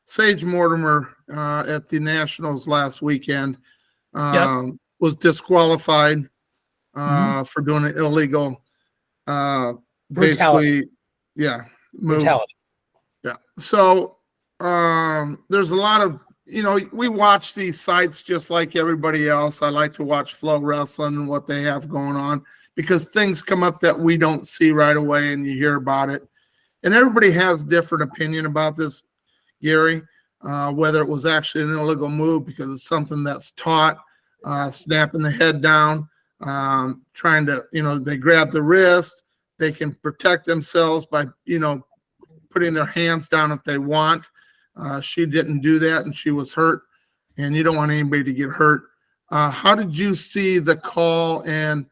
[SPEAKER 3] Sage Mortimer at the Nationals last weekend was disqualified for doing an illegal, basically, move.
[SPEAKER 1] Brutality.
[SPEAKER 3] Yeah. So there's a lot of, you know, we watch these sites just like everybody else. I like to watch Flow Wrestling and what they have going on, because things come up that we don't see right away and you hear about it. And everybody has different opinion about this, Gary, whether it was actually an illegal move because it's something that's taught, snapping the head down, trying to, you know, they grab the wrist, they can protect themselves by, you know, putting their hands down if they want. She didn't do that, and she was hurt, and you don't want anybody to get hurt. How did you see the call? And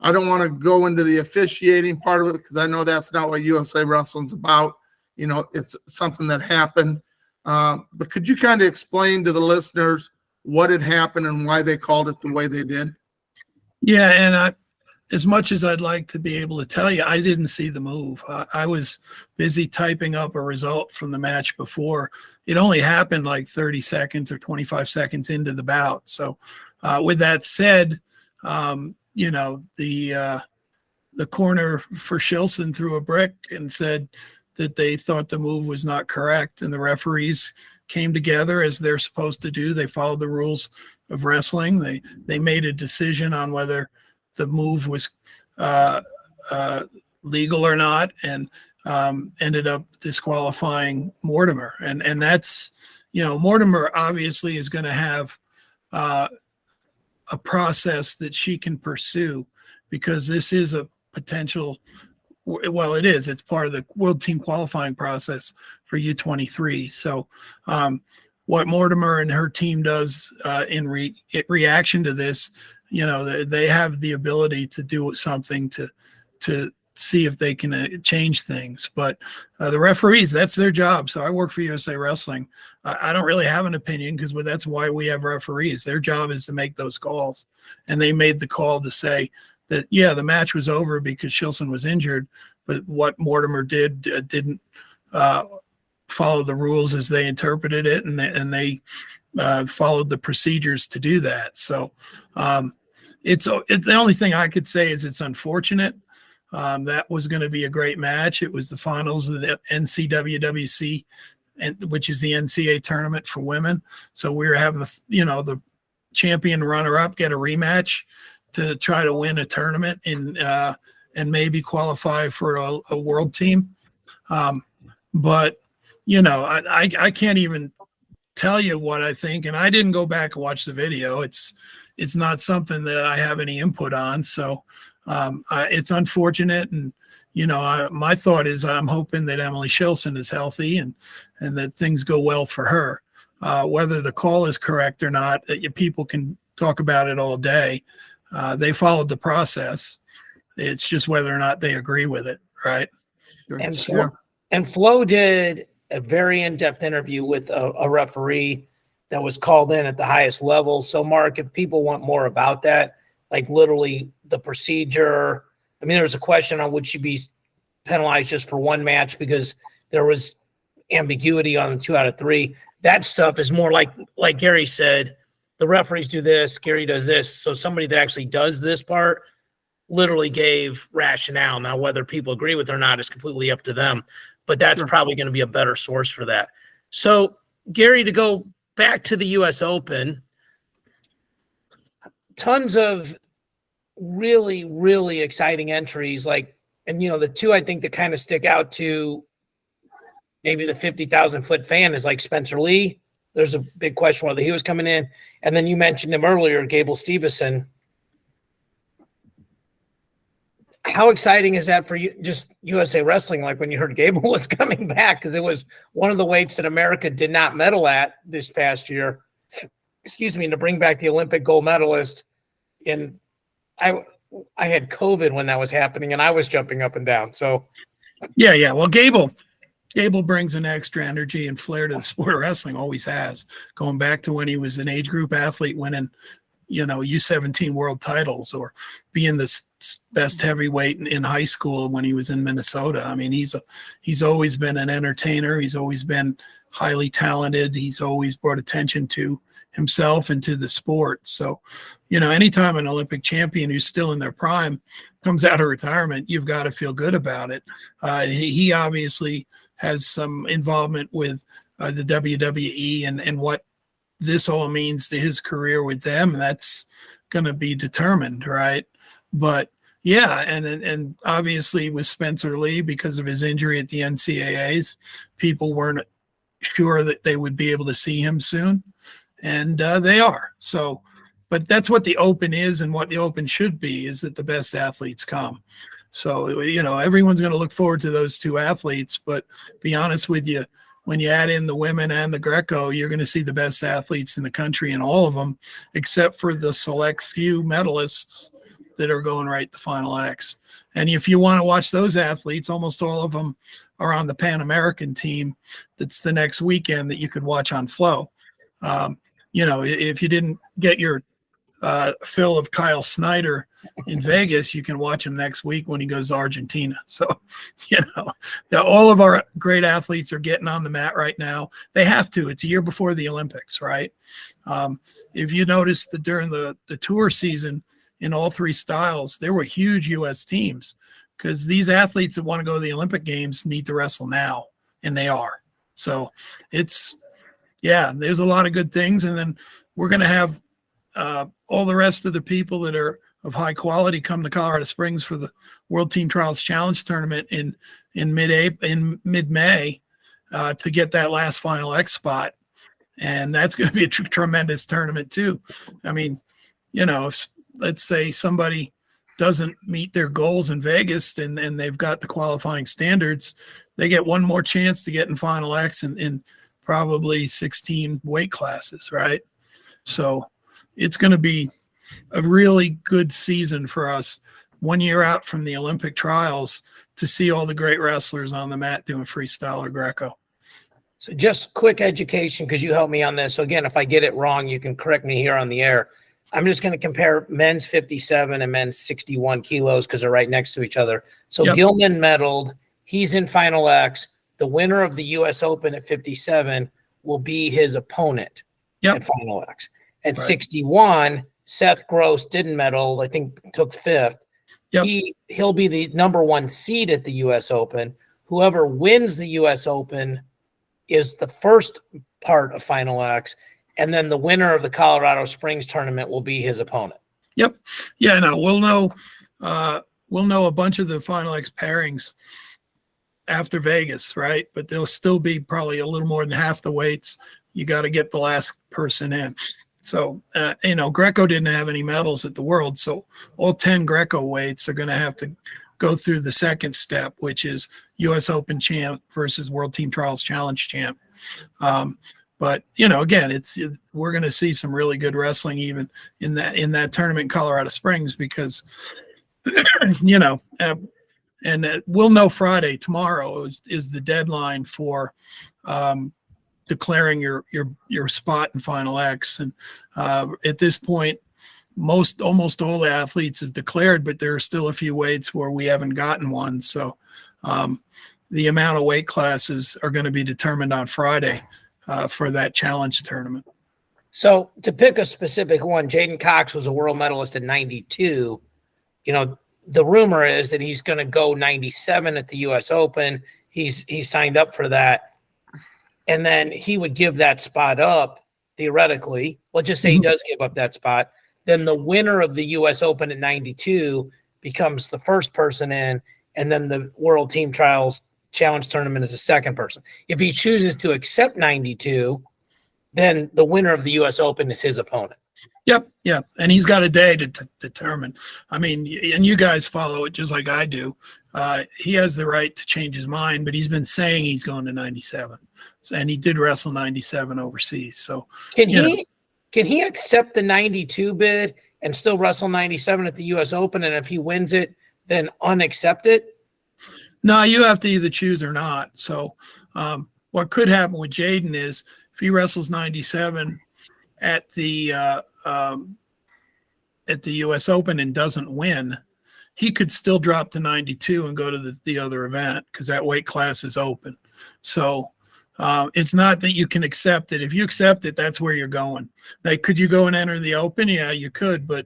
[SPEAKER 3] I don't want to go into the officiating part of it because I know that's not what USA Wrestling's about. You know, it's something that happened. But could you kind of explain to the listeners what had happened and why they called it the way they did?
[SPEAKER 2] Yeah, and as much as I'd like to be able to tell you, I didn't see the move. I was busy typing up a result from the match before. It only happened like 30 seconds or 25 seconds into the bout. So with that said, you know, the corner for Shilson threw a brick and said that they thought the move was not correct, and the referees came together as they're supposed to do. They followed the rules of wrestling. They made a decision on whether the move was legal or not, and ended up disqualifying Mortimer. And that's, you know, Mortimer obviously is going to have a process that she can pursue, because this is a potential, well, it is, it's part of the world team qualifying process for U23. So what Mortimer and her team does in reaction to this, you know, they have the ability to do something to see if they can change things. But the referees, that's their job. So I work for USA Wrestling. I don't really have an opinion, because that's why we have referees. Their job is to make those calls. And they made the call to say that, yeah, the match was over because Shilson was injured, but what Mortimer did didn't follow the rules as they interpreted it, and they followed the procedures to do that. So it's the only thing I could say is it's unfortunate. That was going to be a great match. It was the finals of the NCWWC and which is the NCAA tournament for women. So we're having the champion runner-up get a rematch to try to win a tournament and maybe qualify for a world team. But I can't even tell you what I think, and I didn't go back and watch the video. It's not something that I have any input on. So it's unfortunate, and my thought is I'm hoping that Emily Shilson is healthy and that things go well for her. Whether the call is correct or not, people can talk about it all day. They followed the process. It's just whether or not they agree with it, right?
[SPEAKER 1] And Flo did a very in-depth interview with a referee that was called in at the highest level. So, Mark, if people want more about that, like literally the procedure, I mean, there was a question on would she be penalized just for one match because there was ambiguity on 2 out of 3. That stuff is more like Gary said, the referees do this, Gary does this. So somebody that actually does this part literally gave rationale. Now, whether people agree with it or not is completely up to them, but that's probably going to be a better source for that. So, Gary, to go back to the U.S. Open, tons of really, really exciting entries. And the 2 I think that kind of stick out to maybe the 50,000-foot fan is like Spencer Lee. There's a big question whether he was coming in. And then you mentioned him earlier, Gable Steveson. How exciting is that for you, just USA Wrestling, like when you heard Gable was coming back? Because it was one of the weights that America did not medal at this past year. Excuse me, to bring back the Olympic gold medalist. And I had COVID when that was happening, and I was jumping up and down. So,
[SPEAKER 2] yeah. Well, Gable brings an extra energy and flair to the sport of wrestling, always has, going back to when he was an age group athlete winning, U17 world titles, or being the best heavyweight in high school when he was in Minnesota. I mean, he's always been an entertainer. He's always been highly talented. He's always brought attention to himself and to the sport. So, anytime an Olympic champion who's still in their prime comes out of retirement, you've got to feel good about it. He obviously has some involvement with the WWE and what this all means to his career with them. That's going to be determined, right? But yeah, and obviously with Spencer Lee, because of his injury at the NCAAs, people weren't sure that they would be able to see him soon, and they are. So, but that's what the Open is, and what the Open should be, is that the best athletes come. So, everyone's going to look forward to those 2 athletes, but be honest with you, when you add in the women and the Greco, you're going to see the best athletes in the country in all of them, except for the select few medalists that are going right to Final X. And if you want to watch those athletes, almost all of them are on the Pan American team that's the next weekend that you could watch on Flow. If you didn't get your fill of Kyle Snyder in Vegas, you can watch him next week when he goes to Argentina. So, all of our great athletes are getting on the mat right now. They have to. It's a year before the Olympics, right? If you notice that during the tour season in all 3 styles, there were huge U.S. teams, because these athletes that want to go to the Olympic Games need to wrestle now, and they are. So there's a lot of good things. And then we're going to have all the rest of the people that are of high quality come to Colorado Springs for the World Team Trials Challenge Tournament in mid-May to get that last Final X spot. And that's going to be a tremendous tournament too. I mean, if let's say somebody doesn't meet their goals in Vegas and they've got the qualifying standards, they get one more chance to get in Final X in probably 16 weight classes, right? So it's going to be a really good season for us 1 year out from the Olympic trials to see all the great wrestlers on the mat doing freestyle or Greco.
[SPEAKER 1] So just quick education, because you helped me on this. So again, if I get it wrong, you can correct me here on the air. I'm just going to compare men's 57 and men's 61 kilos because they're right next to each other. So Gilman medaled. He's in Final X. The winner of the U.S. Open at 57 will be his opponent at Final X. At 61, Seth Gross didn't medal. I think took 5th. He'll be the number 1 seed at the U.S. Open. Whoever wins the U.S. Open is the first part of Final X, and then the winner of the Colorado Springs tournament will be his opponent.
[SPEAKER 2] Yep. Yeah, no, we'll know a bunch of the Final X pairings after Vegas, right? But there'll still be probably a little more than half the weights. You got to get the last person in. So, Greco didn't have any medals at the World, so all 10 Greco weights are going to have to go through the second step, which is U.S. Open champ versus World Team Trials Challenge champ. But again, we're going to see some really good wrestling even in that tournament in Colorado Springs because, and we'll know Friday. Tomorrow is the deadline for declaring your spot in Final X. And at this point, almost all the athletes have declared, but there are still a few weights where we haven't gotten one. So the amount of weight classes are going to be determined on Friday for that challenge tournament.
[SPEAKER 1] So to pick a specific one, Jaden Cox was a world medalist at 92. The rumor is that he's going to go 97 at the U.S. Open. He's signed up for that. And then he would give that spot up, theoretically. Let's just say he does give up that spot. Then the winner of the U.S. Open at 92 becomes the first person in, and then the World Team Trials Challenge Tournament is the second person. If he chooses to accept 92, then the winner of the U.S. Open is his opponent.
[SPEAKER 2] Yep. Yeah. And he's got a day to determine. I mean, and you guys follow it just like I do. He has the right to change his mind, but he's been saying he's going to 97. And he did wrestle 97 overseas. So
[SPEAKER 1] can he accept the 92 bid and still wrestle 97 at the U.S. Open? And if he wins it, then unaccept it?
[SPEAKER 2] No, you have to either choose or not. So what could happen with Jaden is if he wrestles 97 at the U.S. Open and doesn't win, he could still drop to 92 and go to the other event because that weight class is open. So it's not that you can accept it. If you accept it, that's where you're going. Like, could you go and enter the Open? Yeah, you could, but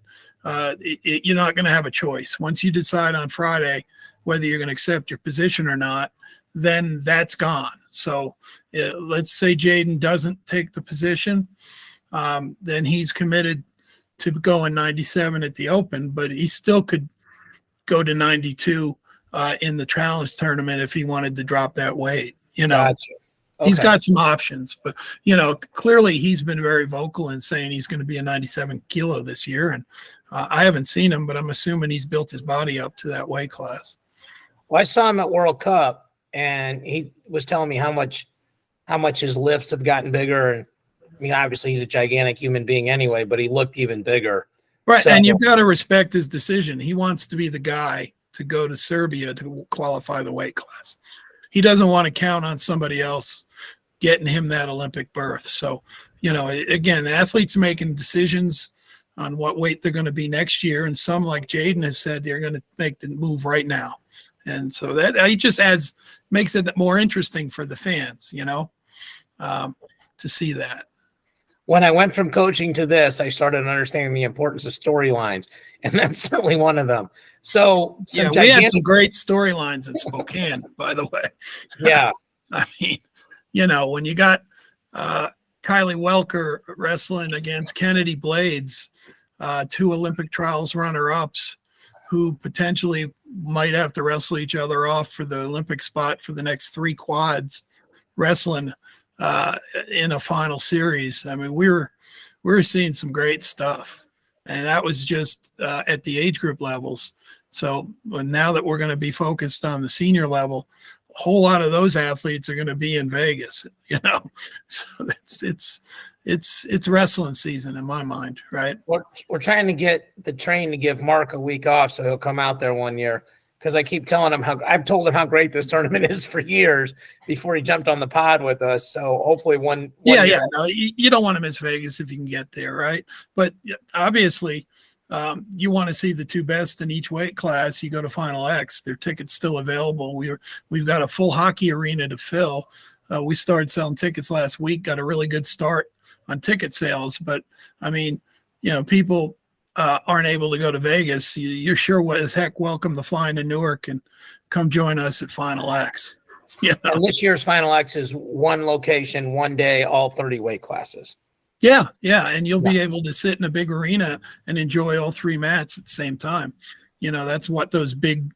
[SPEAKER 2] you're not going to have a choice. Once you decide on Friday whether you're going to accept your position or not, then that's gone. So let's say Jaden doesn't take the position. Then he's committed to going 97 at the Open, but he still could go to 92 in the challenge tournament if he wanted to drop that weight.
[SPEAKER 1] Gotcha. Okay.
[SPEAKER 2] He's got some options, but clearly he's been very vocal in saying he's going to be a 97 kilo this year. And I haven't seen him, but I'm assuming he's built his body up to that weight class.
[SPEAKER 1] Well, I saw him at World Cup, and he was telling me how much his lifts have gotten bigger. And I mean, obviously he's a gigantic human being anyway, but he looked even bigger.
[SPEAKER 2] Right. So, and you've got to respect his decision. He wants to be the guy to go to Serbia to qualify the weight class. He doesn't want to count on somebody else getting him that Olympic berth. So, again, the athletes are making decisions on what weight they're going to be next year. And some, like Jaden has said, they're going to make the move right now. And so that it just makes it more interesting for the fans, to see that.
[SPEAKER 1] When I went from coaching to this, I started understanding the importance of storylines, and that's certainly one of them. So
[SPEAKER 2] we had some great storylines in Spokane, by the way.
[SPEAKER 1] Yeah.
[SPEAKER 2] I mean, when you got Kylie Welker wrestling against Kennedy Blades, 2 Olympic trials runner-ups who potentially might have to wrestle each other off for the Olympic spot for the next 3 quads, wrestling in a final series. I mean, we were seeing some great stuff, and that was just at the age group levels. So now that we're going to be focused on the senior level, a whole lot of those athletes are going to be in Vegas, so it's wrestling season in my mind, right?
[SPEAKER 1] We're trying to get the train to give Mark a week off so he'll come out there one year. Because I keep telling him I've told him how great this tournament is for years before he jumped on the pod with us. So hopefully one year.
[SPEAKER 2] Yeah. No, you don't want to miss Vegas if you can get there, right? But obviously, you want to see the 2 best in each weight class. You go to Final X. Their tickets still available. We've got a full hockey arena to fill. We started selling tickets last week. Got a really good start on ticket sales. But I mean, people aren't able to go to Vegas, you're sure as heck welcome to fly into Newark and come join us at Final X. Yeah.
[SPEAKER 1] And this year's Final X is one location, one day, all 30 weight classes.
[SPEAKER 2] Yeah. And you'll be able to sit in a big arena and enjoy all 3 mats at the same time. That's what those big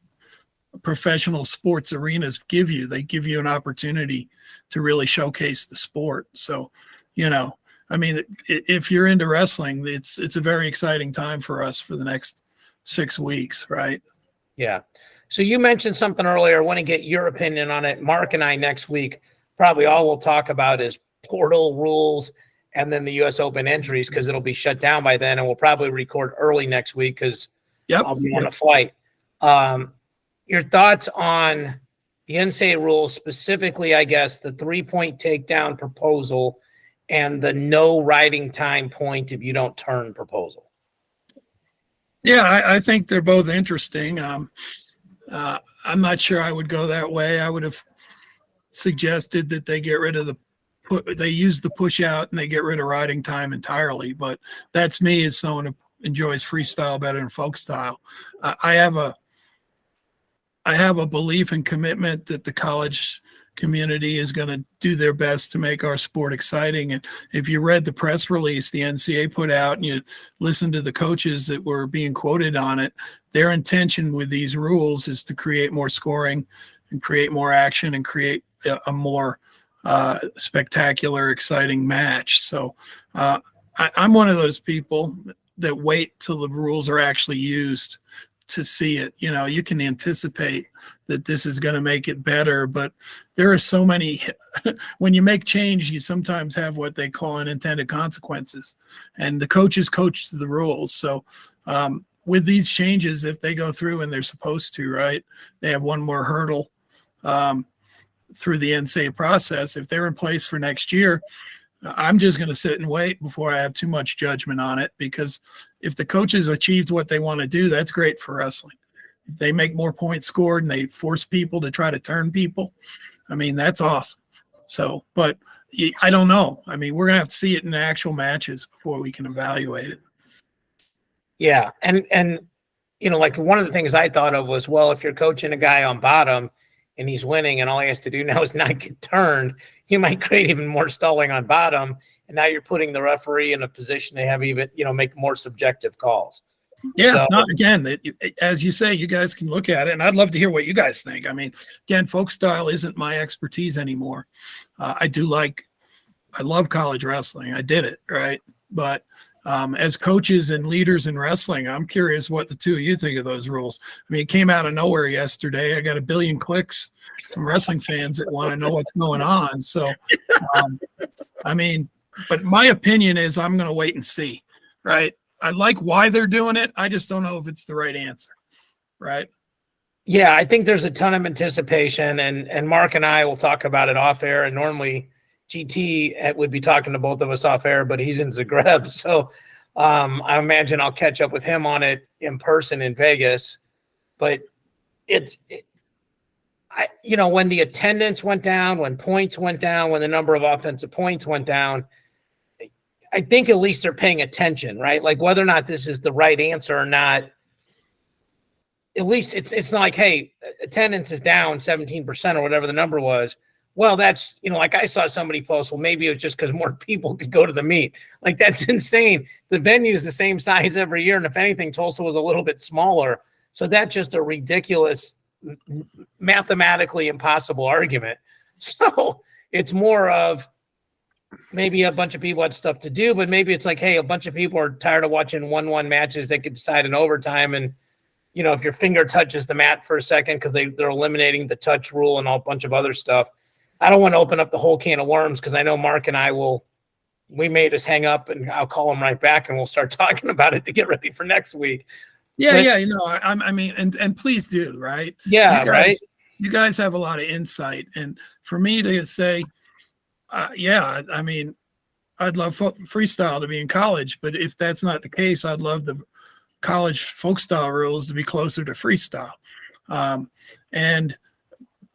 [SPEAKER 2] professional sports arenas give you. They give you an opportunity to really showcase the sport. So, if you're into wrestling, it's a very exciting time for us for the next 6 weeks, right?
[SPEAKER 1] Yeah. So you mentioned something earlier. I want to get your opinion on it. Mark and I next week, probably all we'll talk about is portal rules and then the U.S. Open entries, because it'll be shut down by then, and we'll probably record early next week because I'll be on a flight. Your thoughts on the NCAA rules, specifically, I guess, the 3-point takedown proposal and the no riding time point if you don't turn proposal?
[SPEAKER 2] Yeah, I think they're both interesting. I'm not sure I would go that way. I would have suggested that they get rid of they use the push out and they get rid of riding time entirely. But that's me as someone who enjoys freestyle better than folk style. I have a belief and commitment that the college community is going to do their best to make our sport exciting. And if you read the press release the NCAA put out and you listen to the coaches that were being quoted on it, their intention with these rules is to create more scoring and create more action and create a more spectacular, exciting match. So I'm one of those people that wait till the rules are actually used to see it. You can anticipate that this is going to make it better, but there are so many, when you make change, you sometimes have what they call unintended consequences, and the coaches coach the rules. So with these changes, if they go through and they're supposed to, right, they have one more hurdle through the NCAA process. If they're in place for next year, I'm just going to sit and wait before I have too much judgment on it, because if the coaches achieved what they want to do, that's great for wrestling. If they make more points scored and they force people to try to turn people, that's awesome. So, but I don't know. We're going to have to see it in the actual matches before we can evaluate it.
[SPEAKER 1] Yeah. And like one of the things I thought of was, well, if you're coaching a guy on bottom and he's winning and all he has to do now is not get turned, you might create even more stalling on bottom. And now you're putting the referee in a position to have even, make more subjective calls.
[SPEAKER 2] Yeah, again, as you say, you guys can look at it, and I'd love to hear what you guys think. Again, folk style isn't my expertise anymore. I love college wrestling. I did it, right? But as coaches and leaders in wrestling, I'm curious what the two of you think of those rules. It came out of nowhere yesterday. I got 1 billion clicks from wrestling fans that want to know what's going on. So, but my opinion is I'm going to wait and see, right? I like why they're doing it. I just don't know if it's the right answer, right?
[SPEAKER 1] Yeah, I think there's a ton of anticipation, and Mark and I will talk about it off air. And normally GT would be talking to both of us off air, but he's in Zagreb. So I imagine I'll catch up with him on it in person in Vegas. But when the attendance went down, when points went down, when the number of offensive points went down, I think at least they're paying attention, right? Like whether or not this is the right answer or not, at least it's not like, hey, attendance is down 17% or whatever the number was. Well, that's, like I saw somebody post, well, maybe it was just because more people could go to the meet. Like, that's insane. The venue is the same size every year. And if anything, Tulsa was a little bit smaller. So that's just a ridiculous, mathematically impossible argument. So it's more of maybe a bunch of people had stuff to do, but maybe it's like, hey, a bunch of people are tired of watching 1-1 matches. They could decide in overtime. And, if your finger touches the mat for a second, because they're eliminating the touch rule and a bunch of other stuff. I don't want to open up the whole can of worms, because I know Mark and I we may just hang up and I'll call him right back and we'll start talking about it to get ready for next week.
[SPEAKER 2] Yeah. And please do, right?
[SPEAKER 1] Yeah. Right.
[SPEAKER 2] You guys have a lot of insight. And for me to say, I'd love freestyle to be in college, but if that's not the case, I'd love the college folk style rules to be closer to freestyle.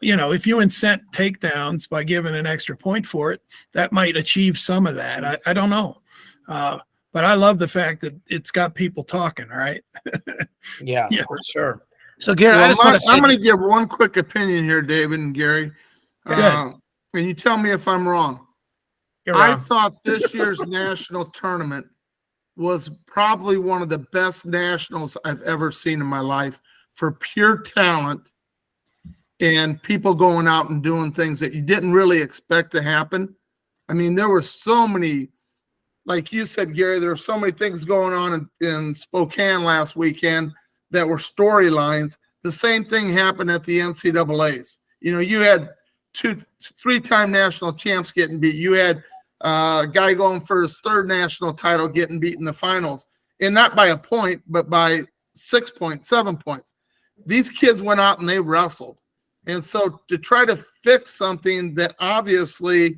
[SPEAKER 2] If you incent takedowns by giving an extra point for it, that might achieve some of that. I don't know. But I love the fact that it's got people talking, right?
[SPEAKER 1] Yeah, for sure. So, Gary, I'm
[SPEAKER 3] going to give one quick opinion here, David and Gary. And you tell me if I'm wrong.
[SPEAKER 1] You're
[SPEAKER 3] I
[SPEAKER 1] wrong.
[SPEAKER 3] thought this year's national tournament was probably one of the best nationals I've ever seen in my life for pure talent and people going out and doing things that you didn't really expect to happen. I mean, there were so many, like you said, Gary, there were so many things going on in Spokane last weekend that were storylines. The same thing happened at the NCAAs. You know, you had three-time national champs getting beat. You had a guy going for his third national title getting beat in the finals, and not by a point, but by 6 points, 7 points. These kids went out and they wrestled. And so to try to fix something that obviously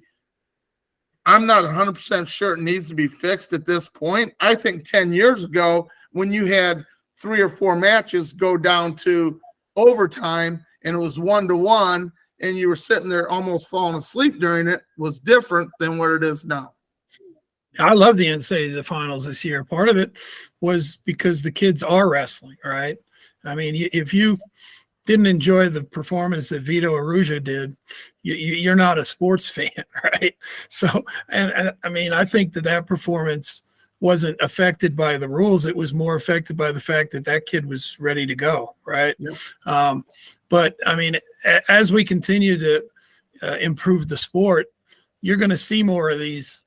[SPEAKER 3] I'm not 100% sure it needs to be fixed at this point. I think 10 years ago, when you had 3 or 4 matches go down to overtime and it was 1-1 and you were sitting there almost falling asleep during it, was different than what it is now.
[SPEAKER 2] I love the NCAA finals this year. Part of it was because the kids are wrestling, right? I mean, if you didn't enjoy the performance that Vito Arujau did, you're not a sports fan, right? So, and I mean, I think that performance wasn't affected by the rules. It was more affected by the fact that that kid was ready to go, right? Yep. But I mean, as we continue to improve the sport, you're going to see more of these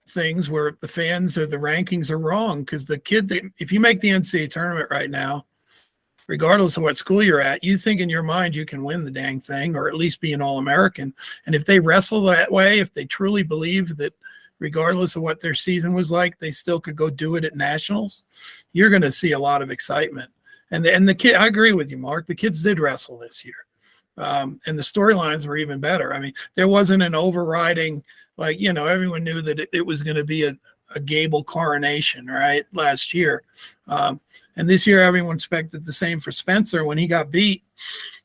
[SPEAKER 2] things where the fans or the rankings are wrong, because the kid, if you make the NCAA tournament right now, regardless of what school you're at, you think in your mind you can win the dang thing, or at least be an All-American. And if they wrestle that way, if they truly believe that regardless of what their season was like, they still could go do it at nationals, you're going to see a lot of excitement. And the kid, I agree with you, Mark. The kids did wrestle this year, and the storylines were even better. I mean, there wasn't an overriding, like, you know, everyone knew that it was going to be a Gable coronation, right, last year. And this year, everyone expected the same for Spencer. When he got beat,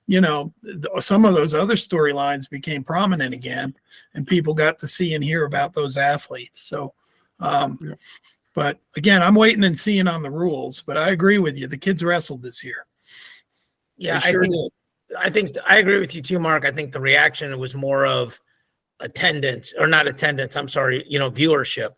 [SPEAKER 2] you know, some of those other storylines became prominent again, and people got to see and hear about those athletes. So, but again, I'm waiting and seeing on the rules, but I agree with you. The kids wrestled this year.
[SPEAKER 1] Yeah, I think I agree with you too, Mark. I think the reaction was more of attendance, or not attendance, I'm sorry, you know, viewership.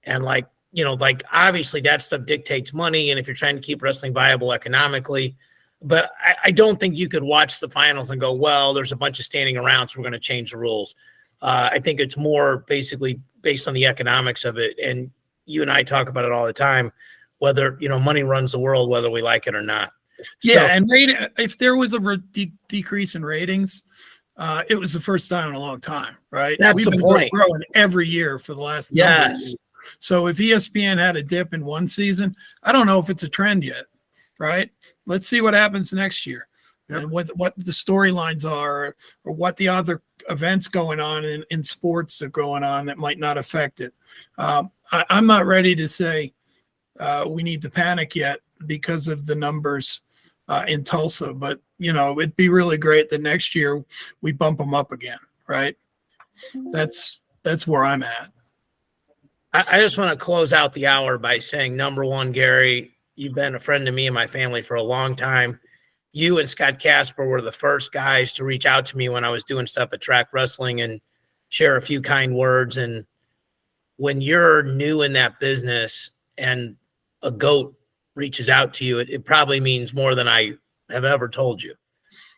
[SPEAKER 1] And like, you know, like obviously that stuff dictates money, and if you're trying to keep wrestling viable economically, but I don't think you could watch the finals and go, well, there's a bunch of standing around, so we're going to change the rules. I think it's more basically based on the economics of it. And you and I talk about it all the time, whether, you know, money runs the world, whether we like it or not.
[SPEAKER 2] Yeah. So, and if there was a decrease in ratings, it was the first time in a long time, right?
[SPEAKER 1] We've been
[SPEAKER 2] growing every year for the last number of years. So if ESPN had a dip in one season, I don't know if it's a trend yet, right? Let's see what happens next year. Yep. And what the storylines are, or what the other events going on in sports are going on that might not affect it. I'm not ready to say we need to panic yet because of the numbers in Tulsa, but you know, it'd be really great that next year we bump them up again, right? That's where I'm at.
[SPEAKER 1] I just want to close out the hour by saying, number one, Gary, you've been a friend to me and my family for a long time. You and Scott Casper were the first guys to reach out to me when I was doing stuff at Track Wrestling and share a few kind words. And when you're new in that business and a GOAT reaches out to you, it probably means more than I have ever told you.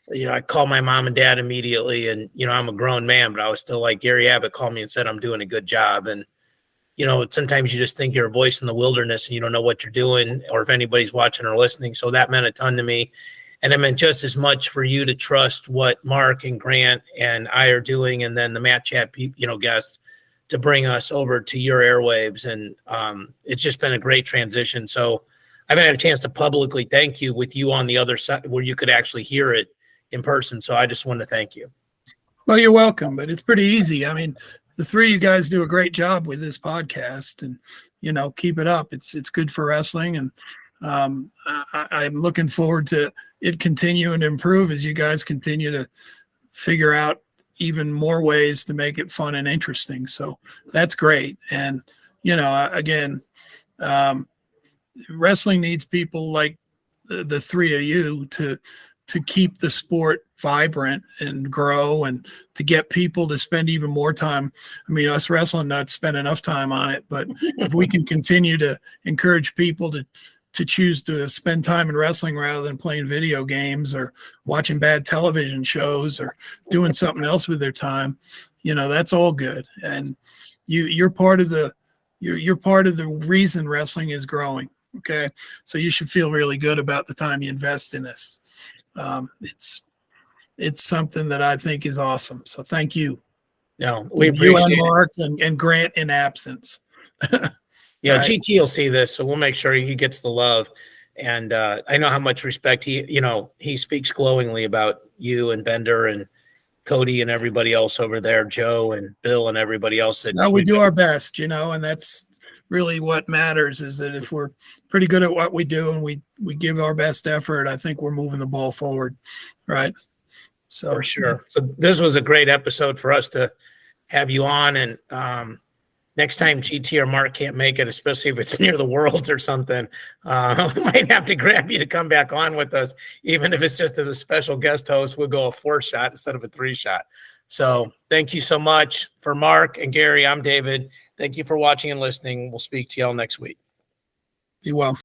[SPEAKER 1] You know, I called my mom and dad immediately, and, you know, I'm a grown man, but I was still like, Gary Abbott called me and said, I'm doing a good job. And, you know, sometimes you just think you're a voice in the wilderness and you don't know what you're doing, or if anybody's watching or listening. So that meant a ton to me. And it meant just as much for you to trust what Mark and Grant and I are doing, and then the Matt Chat, you know, guests to bring us over to your airwaves. And it's just been a great transition. So I've had a chance to publicly thank you with you on the other side where you could actually hear it in person. So I just want to thank you.
[SPEAKER 2] Well, you're welcome, but it's pretty easy. I mean, the three of you guys do a great job with this podcast, and, you know, keep it up. It's good for wrestling. And I'm looking forward to it continuing to improve as you guys continue to figure out even more ways to make it fun and interesting. So that's great. And, you know, again, wrestling needs people like the three of you to to keep the sport vibrant and grow, and to get people to spend even more time. I mean, us wrestling nuts spend enough time on it, but if we can continue to encourage people to choose to spend time in wrestling rather than playing video games or watching bad television shows or doing something else with their time, that's all good. And you're part of the reason wrestling is growing. Okay. So you should feel really good about the time you invest in this. It's something that I think is awesome. So thank you.
[SPEAKER 1] No, we
[SPEAKER 2] You
[SPEAKER 1] appreciate
[SPEAKER 2] and
[SPEAKER 1] it.
[SPEAKER 2] Mark and Grant in absence.
[SPEAKER 1] Yeah,
[SPEAKER 2] Right.
[SPEAKER 1] GT will see this, so we'll make sure he gets the love. And I know how much respect he speaks glowingly about you and Bender and Cody and everybody else over there, Joe and Bill and everybody else.
[SPEAKER 2] No, we do our best, and that's really what matters, is that if we're pretty good at what we do and we give our best effort, I think we're moving the ball forward. Right. So
[SPEAKER 1] For sure. So this was a great episode for us to have you on. And next time GT or Mark can't make it, especially if it's near the Worlds or something, we might have to grab you to come back on with us. Even if it's just as a special guest host, we'll go a 4-shot instead of a 3-shot. So thank you so much. For Mark and Gary, I'm David. Thank you for watching and listening. We'll speak to y'all next week.
[SPEAKER 2] be well.